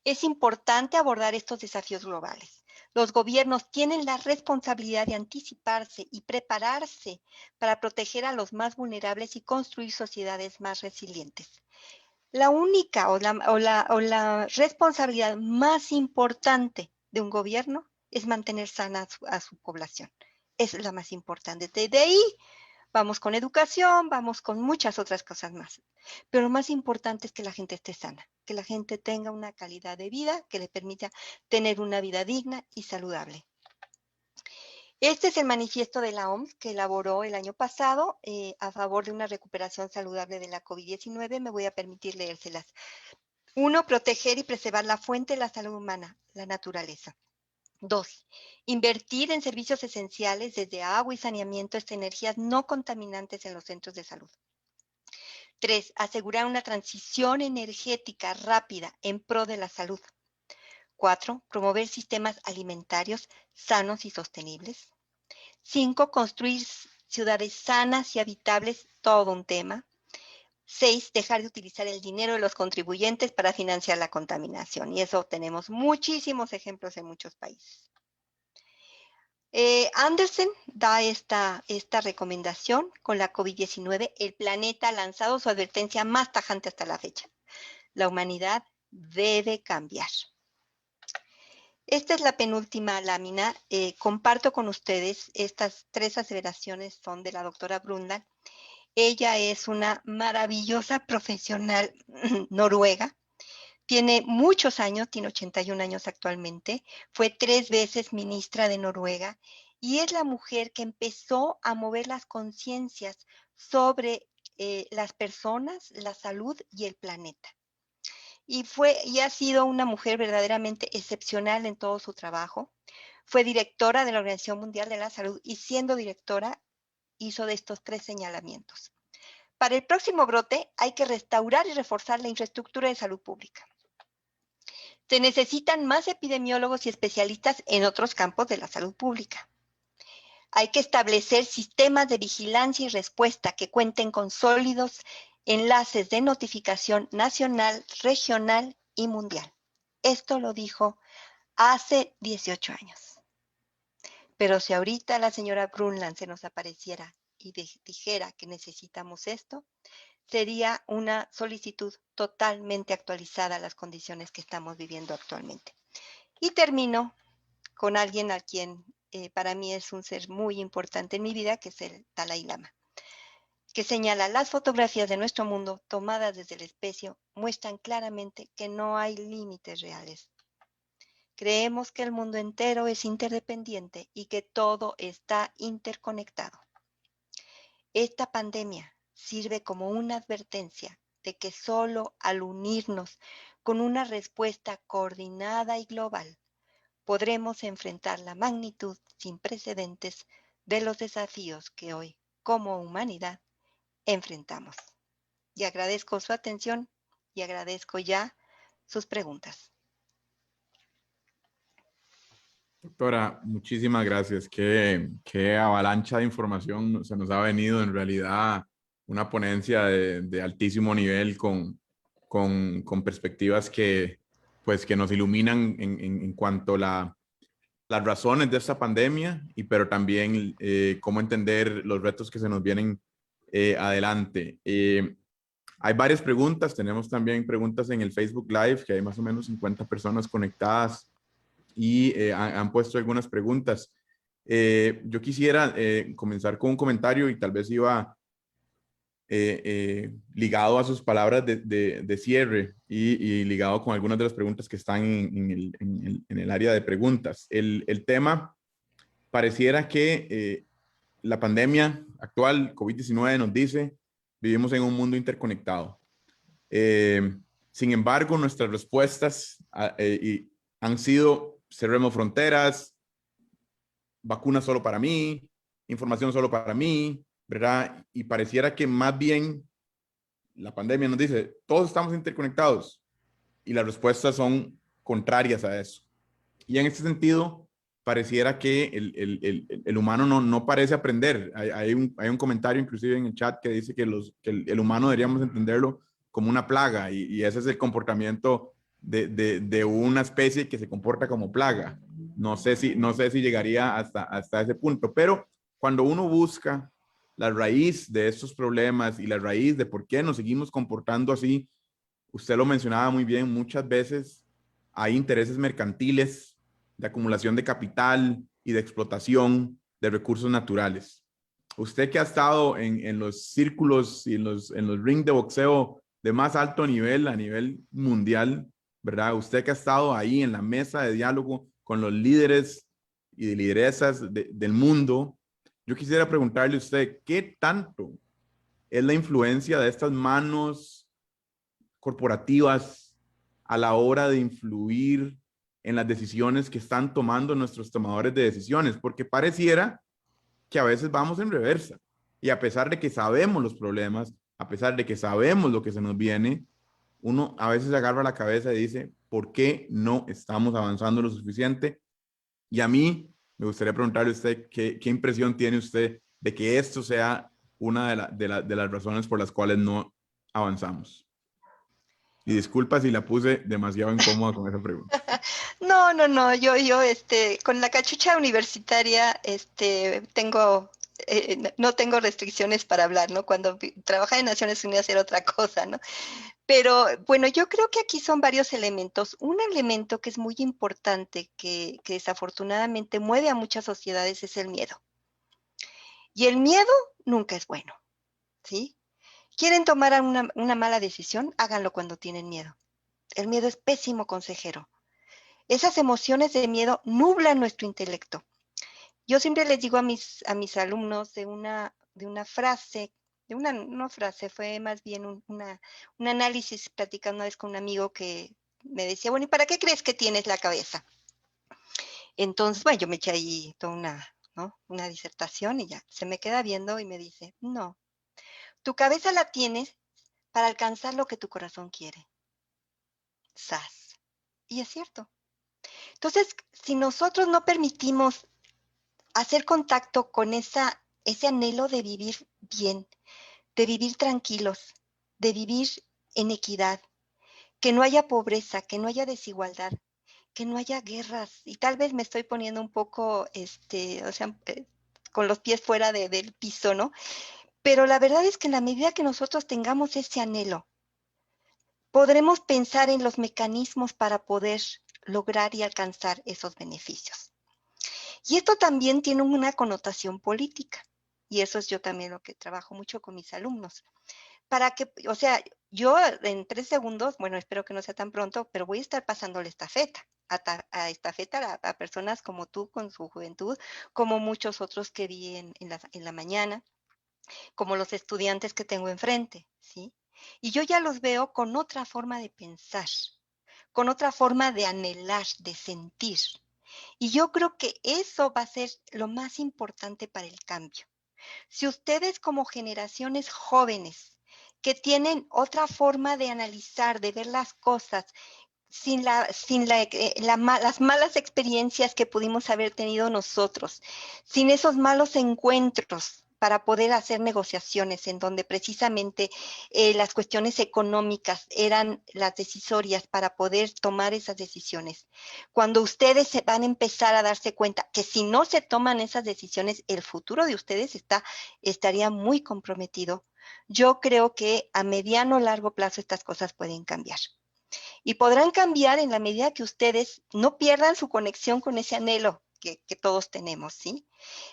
Es importante abordar estos desafíos globales. Los gobiernos tienen la responsabilidad de anticiparse y prepararse para proteger a los más vulnerables y construir sociedades más resilientes. La única o la responsabilidad más importante de un gobierno es mantener sana a su población. Es la más importante. De ahí vamos con educación, vamos con muchas otras cosas más. Pero lo más importante es que la gente esté sana, que la gente tenga una calidad de vida que le permita tener una vida digna y saludable. Este es el manifiesto de la OMS que elaboró el año pasado a favor de una recuperación saludable de la COVID-19. Me voy a permitir leérselas. 1. Proteger y preservar la fuente de la salud humana, la naturaleza. 2. Invertir en servicios esenciales desde agua y saneamiento hasta energías no contaminantes en los centros de salud. 3. Asegurar una transición energética rápida en pro de la salud. 4. Promover sistemas alimentarios sanos y sostenibles. 5. Construir ciudades sanas y habitables, todo un tema. 6. Dejar de utilizar el dinero de los contribuyentes para financiar la contaminación. Y eso tenemos muchísimos ejemplos en muchos países. Andersen da esta recomendación con la COVID-19. El planeta ha lanzado su advertencia más tajante hasta la fecha. La humanidad debe cambiar. Esta es la penúltima lámina. Comparto con ustedes estas 3 aseveraciones, son de la doctora Brundtland. Ella es una maravillosa profesional noruega. Tiene muchos años, tiene 81 años actualmente. Fue 3 veces ministra de Noruega y es la mujer que empezó a mover las conciencias sobre las personas, la salud y el planeta. Y ha sido una mujer verdaderamente excepcional en todo su trabajo. Fue directora de la Organización Mundial de la Salud y siendo directora hizo de estos 3 señalamientos. Para el próximo brote hay que restaurar y reforzar la infraestructura de salud pública. Se necesitan más epidemiólogos y especialistas en otros campos de la salud pública. Hay que establecer sistemas de vigilancia y respuesta que cuenten con sólidos enlaces de notificación nacional, regional y mundial. Esto lo dijo hace 18 años. Pero si ahorita la señora Brundtland se nos apareciera y dijera que necesitamos esto, sería una solicitud totalmente actualizada a las condiciones que estamos viviendo actualmente. Y termino con alguien a quien para mí es un ser muy importante en mi vida, que es el Dalai Lama, que señala: las fotografías de nuestro mundo tomadas desde el espacio muestran claramente que no hay límites reales, Creemos que el mundo entero es interdependiente y que todo está interconectado. Esta pandemia sirve como una advertencia de que solo al unirnos con una respuesta coordinada y global podremos enfrentar la magnitud sin precedentes de los desafíos que hoy, como humanidad, enfrentamos. Y agradezco su atención y agradezco ya sus preguntas. Doctora, muchísimas gracias. Qué avalancha de información se nos ha venido. En realidad, una ponencia de altísimo nivel con perspectivas pues, que nos iluminan en cuanto a las razones de esta pandemia, pero también cómo entender los retos que se nos vienen adelante. Hay varias preguntas. Tenemos también preguntas en el Facebook Live, que hay más o menos 50 personas conectadas y han puesto algunas preguntas. Yo quisiera comenzar con un comentario y tal vez iba ligado a sus palabras de cierre y ligado con algunas de las preguntas que están en el área de preguntas. El tema pareciera que la pandemia actual, COVID-19, nos dice, vivimos en un mundo interconectado. Sin embargo, nuestras respuestas han sido cerremos fronteras, vacunas solo para mí, información solo para mí, ¿verdad? Y pareciera que más bien la pandemia nos dice, todos estamos interconectados y las respuestas son contrarias a eso. Y en este sentido, pareciera que el humano no parece aprender. Hay un comentario inclusive en el chat que dice que el humano deberíamos entenderlo como una plaga y ese es el comportamiento de una especie que se comporta como plaga. No sé si llegaría hasta ese punto, pero cuando uno busca la raíz de estos problemas y la raíz de por qué nos seguimos comportando así, usted lo mencionaba muy bien, muchas veces hay intereses mercantiles de acumulación de capital y de explotación de recursos naturales. Usted que ha estado en los círculos y en los rings de boxeo de más alto nivel, a nivel mundial, ¿verdad? Usted que ha estado ahí en la mesa de diálogo con los líderes y lideresas del mundo, yo quisiera preguntarle a usted, ¿qué tanto es la influencia de estas manos corporativas a la hora de influir en las decisiones que están tomando nuestros tomadores de decisiones? Porque pareciera que a veces vamos en reversa. Y a pesar de que sabemos los problemas, a pesar de que sabemos lo que se nos viene, uno a veces agarra la cabeza y dice, ¿por qué no estamos avanzando lo suficiente? Y a mí me gustaría preguntarle a usted qué impresión tiene usted de que esto sea una de las razones por las cuales no avanzamos. Y disculpa si la puse demasiado incómoda con esa pregunta. No, yo, con la cachucha universitaria, no tengo restricciones para hablar, ¿no? Cuando trabajaba en Naciones Unidas era otra cosa, ¿no? Pero bueno, yo creo que aquí son varios elementos. Un elemento que es muy importante, que desafortunadamente mueve a muchas sociedades, es el miedo. Y el miedo nunca es bueno, ¿sí? ¿Quieren tomar una mala decisión? Háganlo cuando tienen miedo. El miedo es pésimo consejero. Esas emociones de miedo nublan nuestro intelecto. Yo siempre les digo a mis alumnos de una frase, no frase, fue más bien un análisis, platicando una vez con un amigo que me decía, bueno, ¿y para qué crees que tienes la cabeza? Entonces, bueno, yo me eché ahí toda una disertación y ya, se me queda viendo y me dice, no, tu cabeza la tienes para alcanzar lo que tu corazón quiere. ¡Sas! Y es cierto. Entonces, si nosotros no permitimos hacer contacto con ese anhelo de vivir bien, de vivir tranquilos, de vivir en equidad, que no haya pobreza, que no haya desigualdad, que no haya guerras. Y tal vez me estoy poniendo un poco, con los pies fuera del piso, ¿no? Pero la verdad es que en la medida que nosotros tengamos ese anhelo, podremos pensar en los mecanismos para poder lograr y alcanzar esos beneficios. Y esto también tiene una connotación política, y eso es yo también lo que trabajo mucho con mis alumnos. o sea, yo en 3 segundos, bueno, espero que no sea tan pronto, pero voy a estar pasándole estafeta, a personas como tú con su juventud, como muchos otros que vi en la mañana, como los estudiantes que tengo enfrente, ¿sí? Y yo ya los veo con otra forma de pensar, con otra forma de anhelar, de sentir. Y yo creo que eso va a ser lo más importante para el cambio. Si ustedes como generaciones jóvenes que tienen otra forma de analizar, de ver las cosas, las malas experiencias que pudimos haber tenido nosotros, sin esos malos encuentros para poder hacer negociaciones en donde precisamente las cuestiones económicas eran las decisorias para poder tomar esas decisiones. Cuando ustedes se van a empezar a darse cuenta que si no se toman esas decisiones, el futuro de ustedes estaría muy comprometido. Yo creo que a mediano o largo plazo estas cosas pueden cambiar. Y podrán cambiar en la medida que ustedes no pierdan su conexión con ese anhelo que todos tenemos, ¿sí?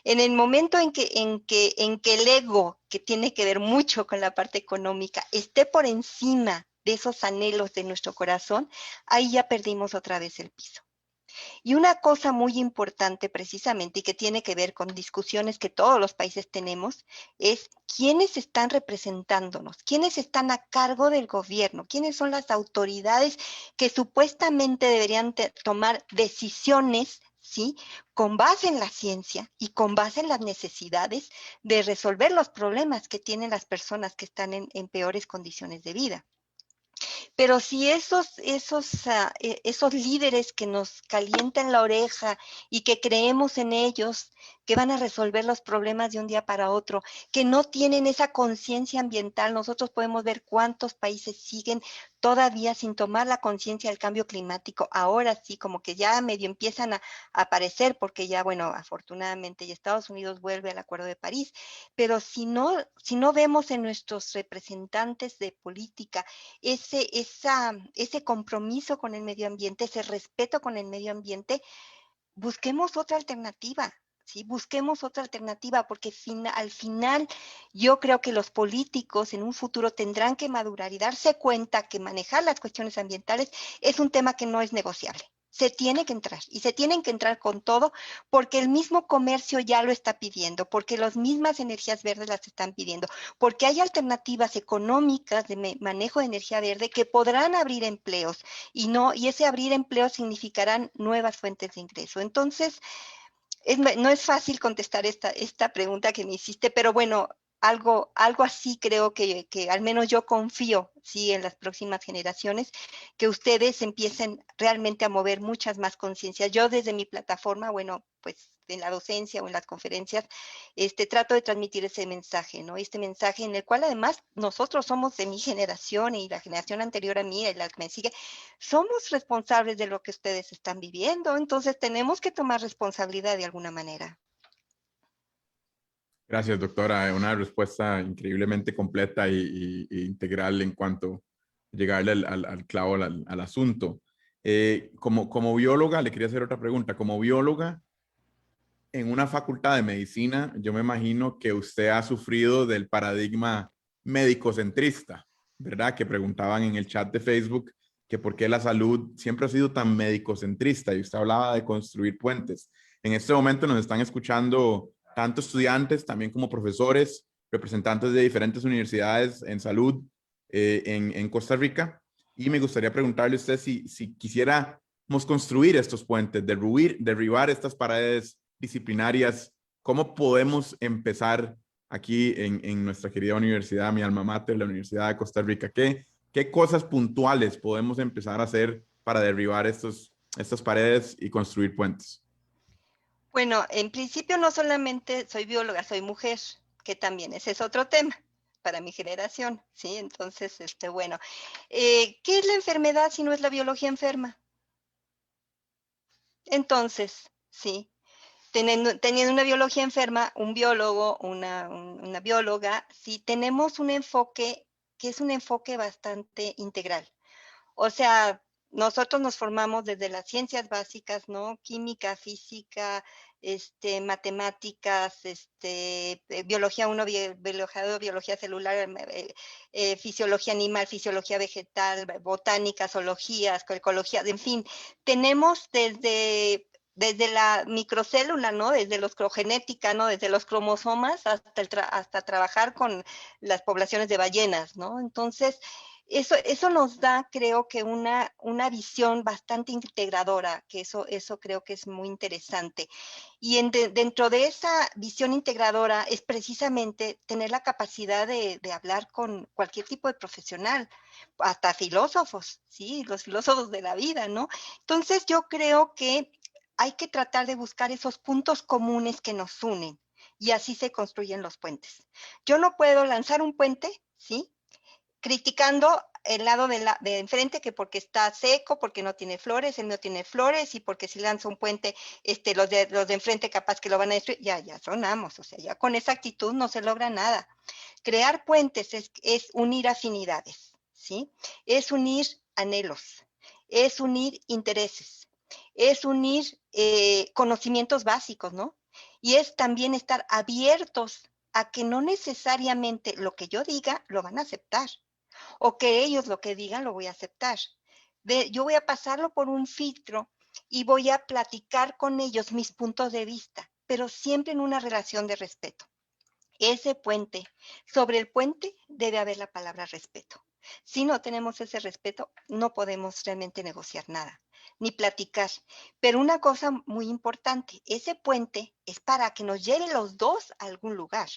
En el momento en que el ego, que tiene que ver mucho con la parte económica, esté por encima de esos anhelos de nuestro corazón, ahí ya perdimos otra vez el piso. Y una cosa muy importante precisamente y que tiene que ver con discusiones que todos los países tenemos es quiénes están representándonos, quiénes están a cargo del gobierno, quiénes son las autoridades que supuestamente deberían tomar decisiones, ¿sí? Con base en la ciencia y con base en las necesidades de resolver los problemas que tienen las personas que están en peores condiciones de vida. Pero si esos líderes que nos calientan la oreja y que creemos en ellos, que van a resolver los problemas de un día para otro, que no tienen esa conciencia ambiental, nosotros podemos ver cuántos países siguen todavía sin tomar la conciencia del cambio climático. Ahora sí, como que ya medio empiezan a aparecer, porque ya, bueno, afortunadamente ya Estados Unidos vuelve al Acuerdo de París, pero si no vemos en nuestros representantes de política ese compromiso con el medio ambiente, ese respeto con el medio ambiente, busquemos otra alternativa. ¿Sí? Busquemos otra alternativa porque al final yo creo que los políticos en un futuro tendrán que madurar y darse cuenta que manejar las cuestiones ambientales es un tema que no es negociable. Se tiene que entrar y se tienen que entrar con todo porque el mismo comercio ya lo está pidiendo, porque las mismas energías verdes las están pidiendo, porque hay alternativas económicas de manejo de energía verde que podrán abrir empleos y ese abrir empleos significarán nuevas fuentes de ingreso. Entonces, no es fácil contestar esta pregunta que me hiciste, pero bueno, algo así creo que al menos yo confío, sí, en las próximas generaciones, que ustedes empiecen realmente a mover muchas más conciencias. Yo desde mi plataforma, bueno, pues en la docencia o en las conferencias, trato de transmitir ese mensaje, ¿no? Este mensaje en el cual además nosotros somos de mi generación y la generación anterior a mí, la que me sigue, somos responsables de lo que ustedes están viviendo, entonces tenemos que tomar responsabilidad de alguna manera. Gracias, doctora. Una respuesta increíblemente completa y integral en cuanto a llegarle al clavo, al asunto. Como bióloga, le quería hacer otra pregunta. Como bióloga, en una facultad de medicina, yo me imagino que usted ha sufrido del paradigma médico-centrista, ¿verdad? Que preguntaban en el chat de Facebook que por qué la salud siempre ha sido tan médico-centrista y usted hablaba de construir puentes. En este momento nos están escuchando tanto estudiantes, también como profesores, representantes de diferentes universidades en salud en Costa Rica. Y me gustaría preguntarle a usted si quisiéramos construir estos puentes, derribar estas paredes disciplinarias, ¿cómo podemos empezar aquí en nuestra querida universidad, mi alma mater, la Universidad de Costa Rica? ¿Qué cosas puntuales podemos empezar a hacer para derribar estas paredes y construir puentes? Bueno, en principio no solamente soy bióloga, soy mujer, que también ese es otro tema para mi generación, ¿sí? Entonces, bueno, ¿qué es la enfermedad si no es la biología enferma? Entonces, sí, teniendo una biología enferma, un biólogo, una bióloga, sí tenemos un enfoque que es un enfoque bastante integral. O sea, nosotros nos formamos desde las ciencias básicas, ¿no? Química, física, matemáticas, biología 1, biología 2, biología celular, fisiología animal, fisiología vegetal, botánica, zoología, ecología, en fin, tenemos desde la microcélula, ¿no? Desde la crogenética, ¿no? Desde los cromosomas hasta trabajar con las poblaciones de ballenas, ¿no? Entonces, eso nos da, creo que una visión bastante integradora, que eso creo que es muy interesante. Y dentro de esa visión integradora es precisamente tener la capacidad de hablar con cualquier tipo de profesional, hasta filósofos, ¿sí? Los filósofos de la vida, ¿no? Entonces yo creo que hay que tratar de buscar esos puntos comunes que nos unen y así se construyen los puentes. Yo no puedo lanzar un puente, ¿sí? Criticando el lado de enfrente, que porque está seco, porque no tiene flores, el mío tiene flores, y porque si lanza un puente, los de enfrente capaz que lo van a destruir, ya sonamos, o sea, ya con esa actitud no se logra nada. Crear puentes es unir afinidades, ¿sí? Es unir anhelos, es unir intereses, es unir conocimientos básicos, ¿no? Y es también estar abiertos a que no necesariamente lo que yo diga lo van a aceptar, o que ellos lo que digan lo voy a aceptar. Yo voy a pasarlo por un filtro y voy a platicar con ellos mis puntos de vista, pero siempre en una relación de respeto. Ese puente, sobre el puente debe haber la palabra respeto. Si no tenemos ese respeto, no podemos realmente negociar nada, ni platicar. Pero una cosa muy importante, ese puente es para que nos lleve los dos a algún lugar.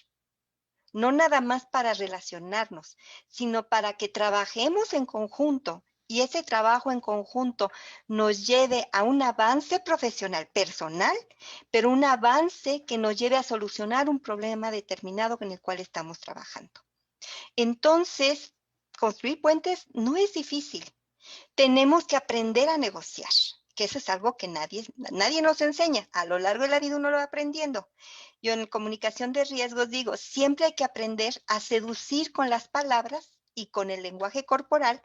No nada más para relacionarnos, sino para que trabajemos en conjunto y ese trabajo en conjunto nos lleve a un avance profesional, personal, pero un avance que nos lleve a solucionar un problema determinado en el cual estamos trabajando. Entonces, construir puentes no es difícil. Tenemos que aprender a negociar, que eso es algo que nadie nos enseña. A lo largo de la vida uno lo va aprendiendo. Yo en comunicación de riesgos digo, siempre hay que aprender a seducir con las palabras y con el lenguaje corporal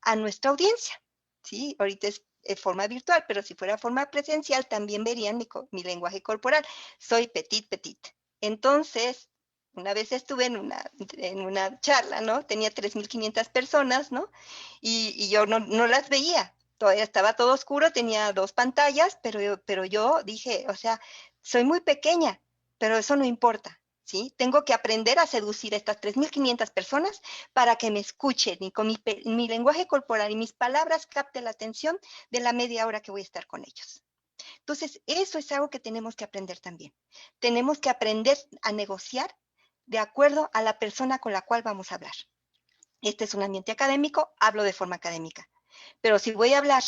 a nuestra audiencia. ¿Sí? Ahorita es forma virtual, pero si fuera forma presencial también verían mi lenguaje corporal. Soy petit. Entonces, una vez estuve en una charla, ¿no? Tenía 3,500 personas, ¿no? Y yo no las veía. Todavía estaba todo oscuro, tenía 2 pantallas, pero yo dije, o sea, soy muy pequeña, pero eso no importa, ¿sí? Tengo que aprender a seducir a estas 3,500 personas para que me escuchen y con mi lenguaje corporal y mis palabras capte la atención de la media hora que voy a estar con ellos. Entonces, eso es algo que tenemos que aprender también. Tenemos que aprender a negociar de acuerdo a la persona con la cual vamos a hablar. Este es un ambiente académico, hablo de forma académica. Pero si voy a hablar,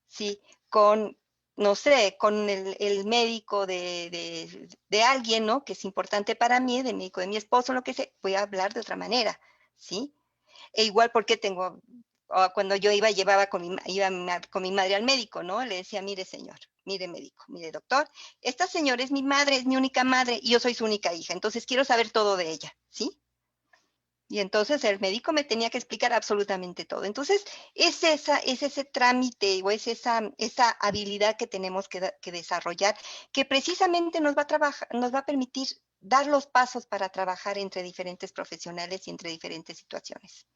sí, con, no sé, con el médico de alguien, ¿no? Que es importante para mí, del médico de mi esposo, lo que sea, voy a hablar de otra manera, ¿sí? E igual porque cuando yo llevaba con mi madre al médico, ¿no? Le decía, mire señor, mire médico, mire doctor, esta señora es mi madre, es mi única madre y yo soy su única hija, entonces quiero saber todo de ella, ¿sí? Y entonces el médico me tenía que explicar absolutamente todo. Entonces, es ese trámite o es esa habilidad que tenemos que desarrollar, que precisamente nos va a permitir dar los pasos para trabajar entre diferentes profesionales y entre diferentes situaciones.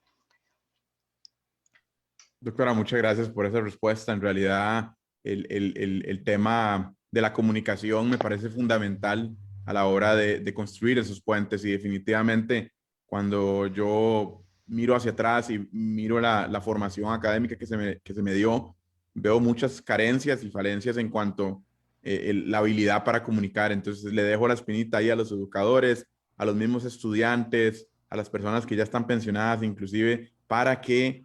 Doctora, muchas gracias por esa respuesta. En realidad, el tema de la comunicación me parece fundamental a la hora de construir esos puentes y definitivamente cuando yo miro hacia atrás y miro la formación académica que se me dio, veo muchas carencias y falencias en cuanto a la habilidad para comunicar. Entonces le dejo la espinita ahí a los educadores, a los mismos estudiantes, a las personas que ya están pensionadas, inclusive, para que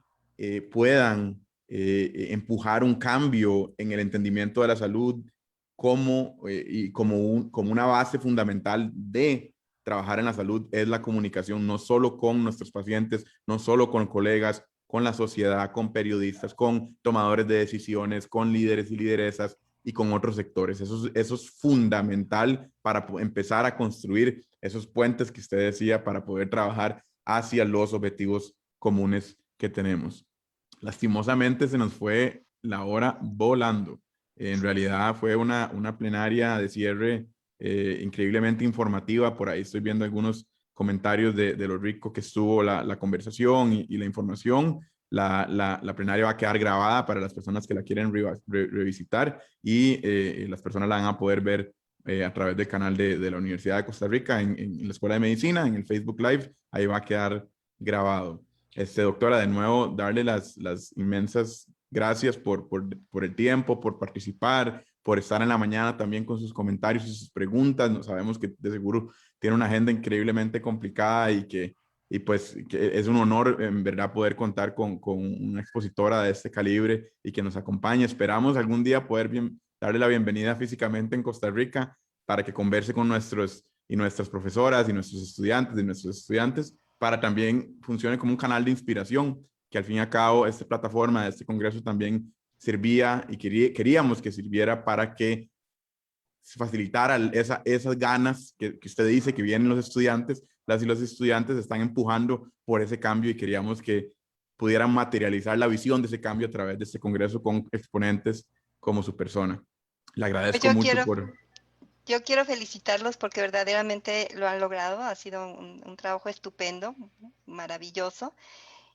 puedan empujar un cambio en el entendimiento de la salud y como una base fundamental de trabajar en la salud es la comunicación, no solo con nuestros pacientes, no solo con colegas, con la sociedad, con periodistas, con tomadores de decisiones, con líderes y lideresas y con otros sectores. Eso es fundamental para empezar a construir esos puentes que usted decía para poder trabajar hacia los objetivos comunes que tenemos. Lastimosamente se nos fue la hora volando. En realidad fue una plenaria de cierre increíblemente informativa. Por ahí estoy viendo algunos comentarios de lo rico que estuvo la conversación y la información. La plenaria va a quedar grabada para las personas que la quieren revisitar y las personas la van a poder ver a través del canal de la Universidad de Costa Rica en la Escuela de Medicina, en el Facebook Live. Ahí va a quedar grabado. Doctora, de nuevo, darle las inmensas gracias por el tiempo, por participar, por estar en la mañana también con sus comentarios y sus preguntas. No, sabemos que de seguro tiene una agenda increíblemente complicada y pues que es un honor en verdad poder contar con una expositora de este calibre y que nos acompañe. Esperamos algún día poder darle la bienvenida físicamente en Costa Rica para que converse con nuestras profesoras y nuestros estudiantes para también funcione como un canal de inspiración, que al fin y al cabo esta plataforma, este congreso también servía y queríamos que sirviera para que se facilitara esas ganas que usted dice que vienen los estudiantes. Las y los estudiantes están empujando por ese cambio y queríamos que pudieran materializar la visión de ese cambio a través de este congreso con exponentes como su persona. Le agradezco Pues mucho por... Yo quiero felicitarlos porque verdaderamente lo han logrado. Ha sido un trabajo estupendo, maravilloso.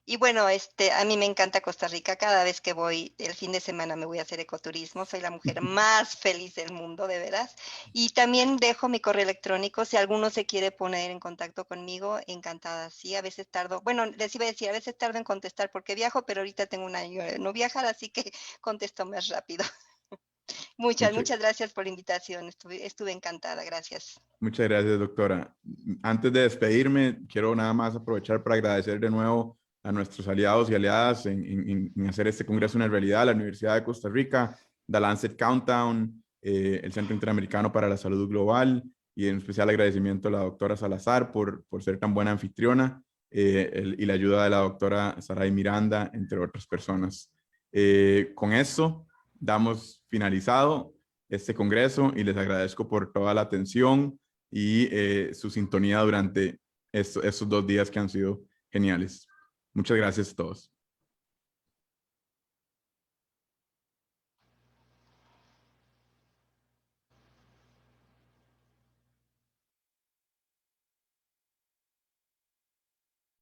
Y bueno, a mí me encanta Costa Rica. Cada vez que voy, el fin de semana me voy a hacer ecoturismo. Soy la mujer más feliz del mundo, de veras. Y también dejo mi correo electrónico. Si alguno se quiere poner en contacto conmigo, encantada. Sí, a veces tardo. Bueno, les iba a decir, a veces tardo en contestar porque viajo, pero ahorita tengo un año de no viajar, así que contesto más rápido. Muchas gracias por la invitación. Estuve encantada. Gracias. Muchas gracias, doctora. Antes de despedirme, quiero nada más aprovechar para agradecer de nuevo a nuestros aliados y aliadas en hacer este congreso una realidad, la Universidad de Costa Rica, The Lancet Countdown, el Centro Interamericano para la Salud Global, y en especial agradecimiento a la doctora Salazar por ser tan buena anfitriona, y la ayuda de la doctora Saray Miranda, entre otras personas. Con esto damos finalizado este congreso y les agradezco por toda la atención y su sintonía durante estos 2 días que han sido geniales. Muchas gracias a todos.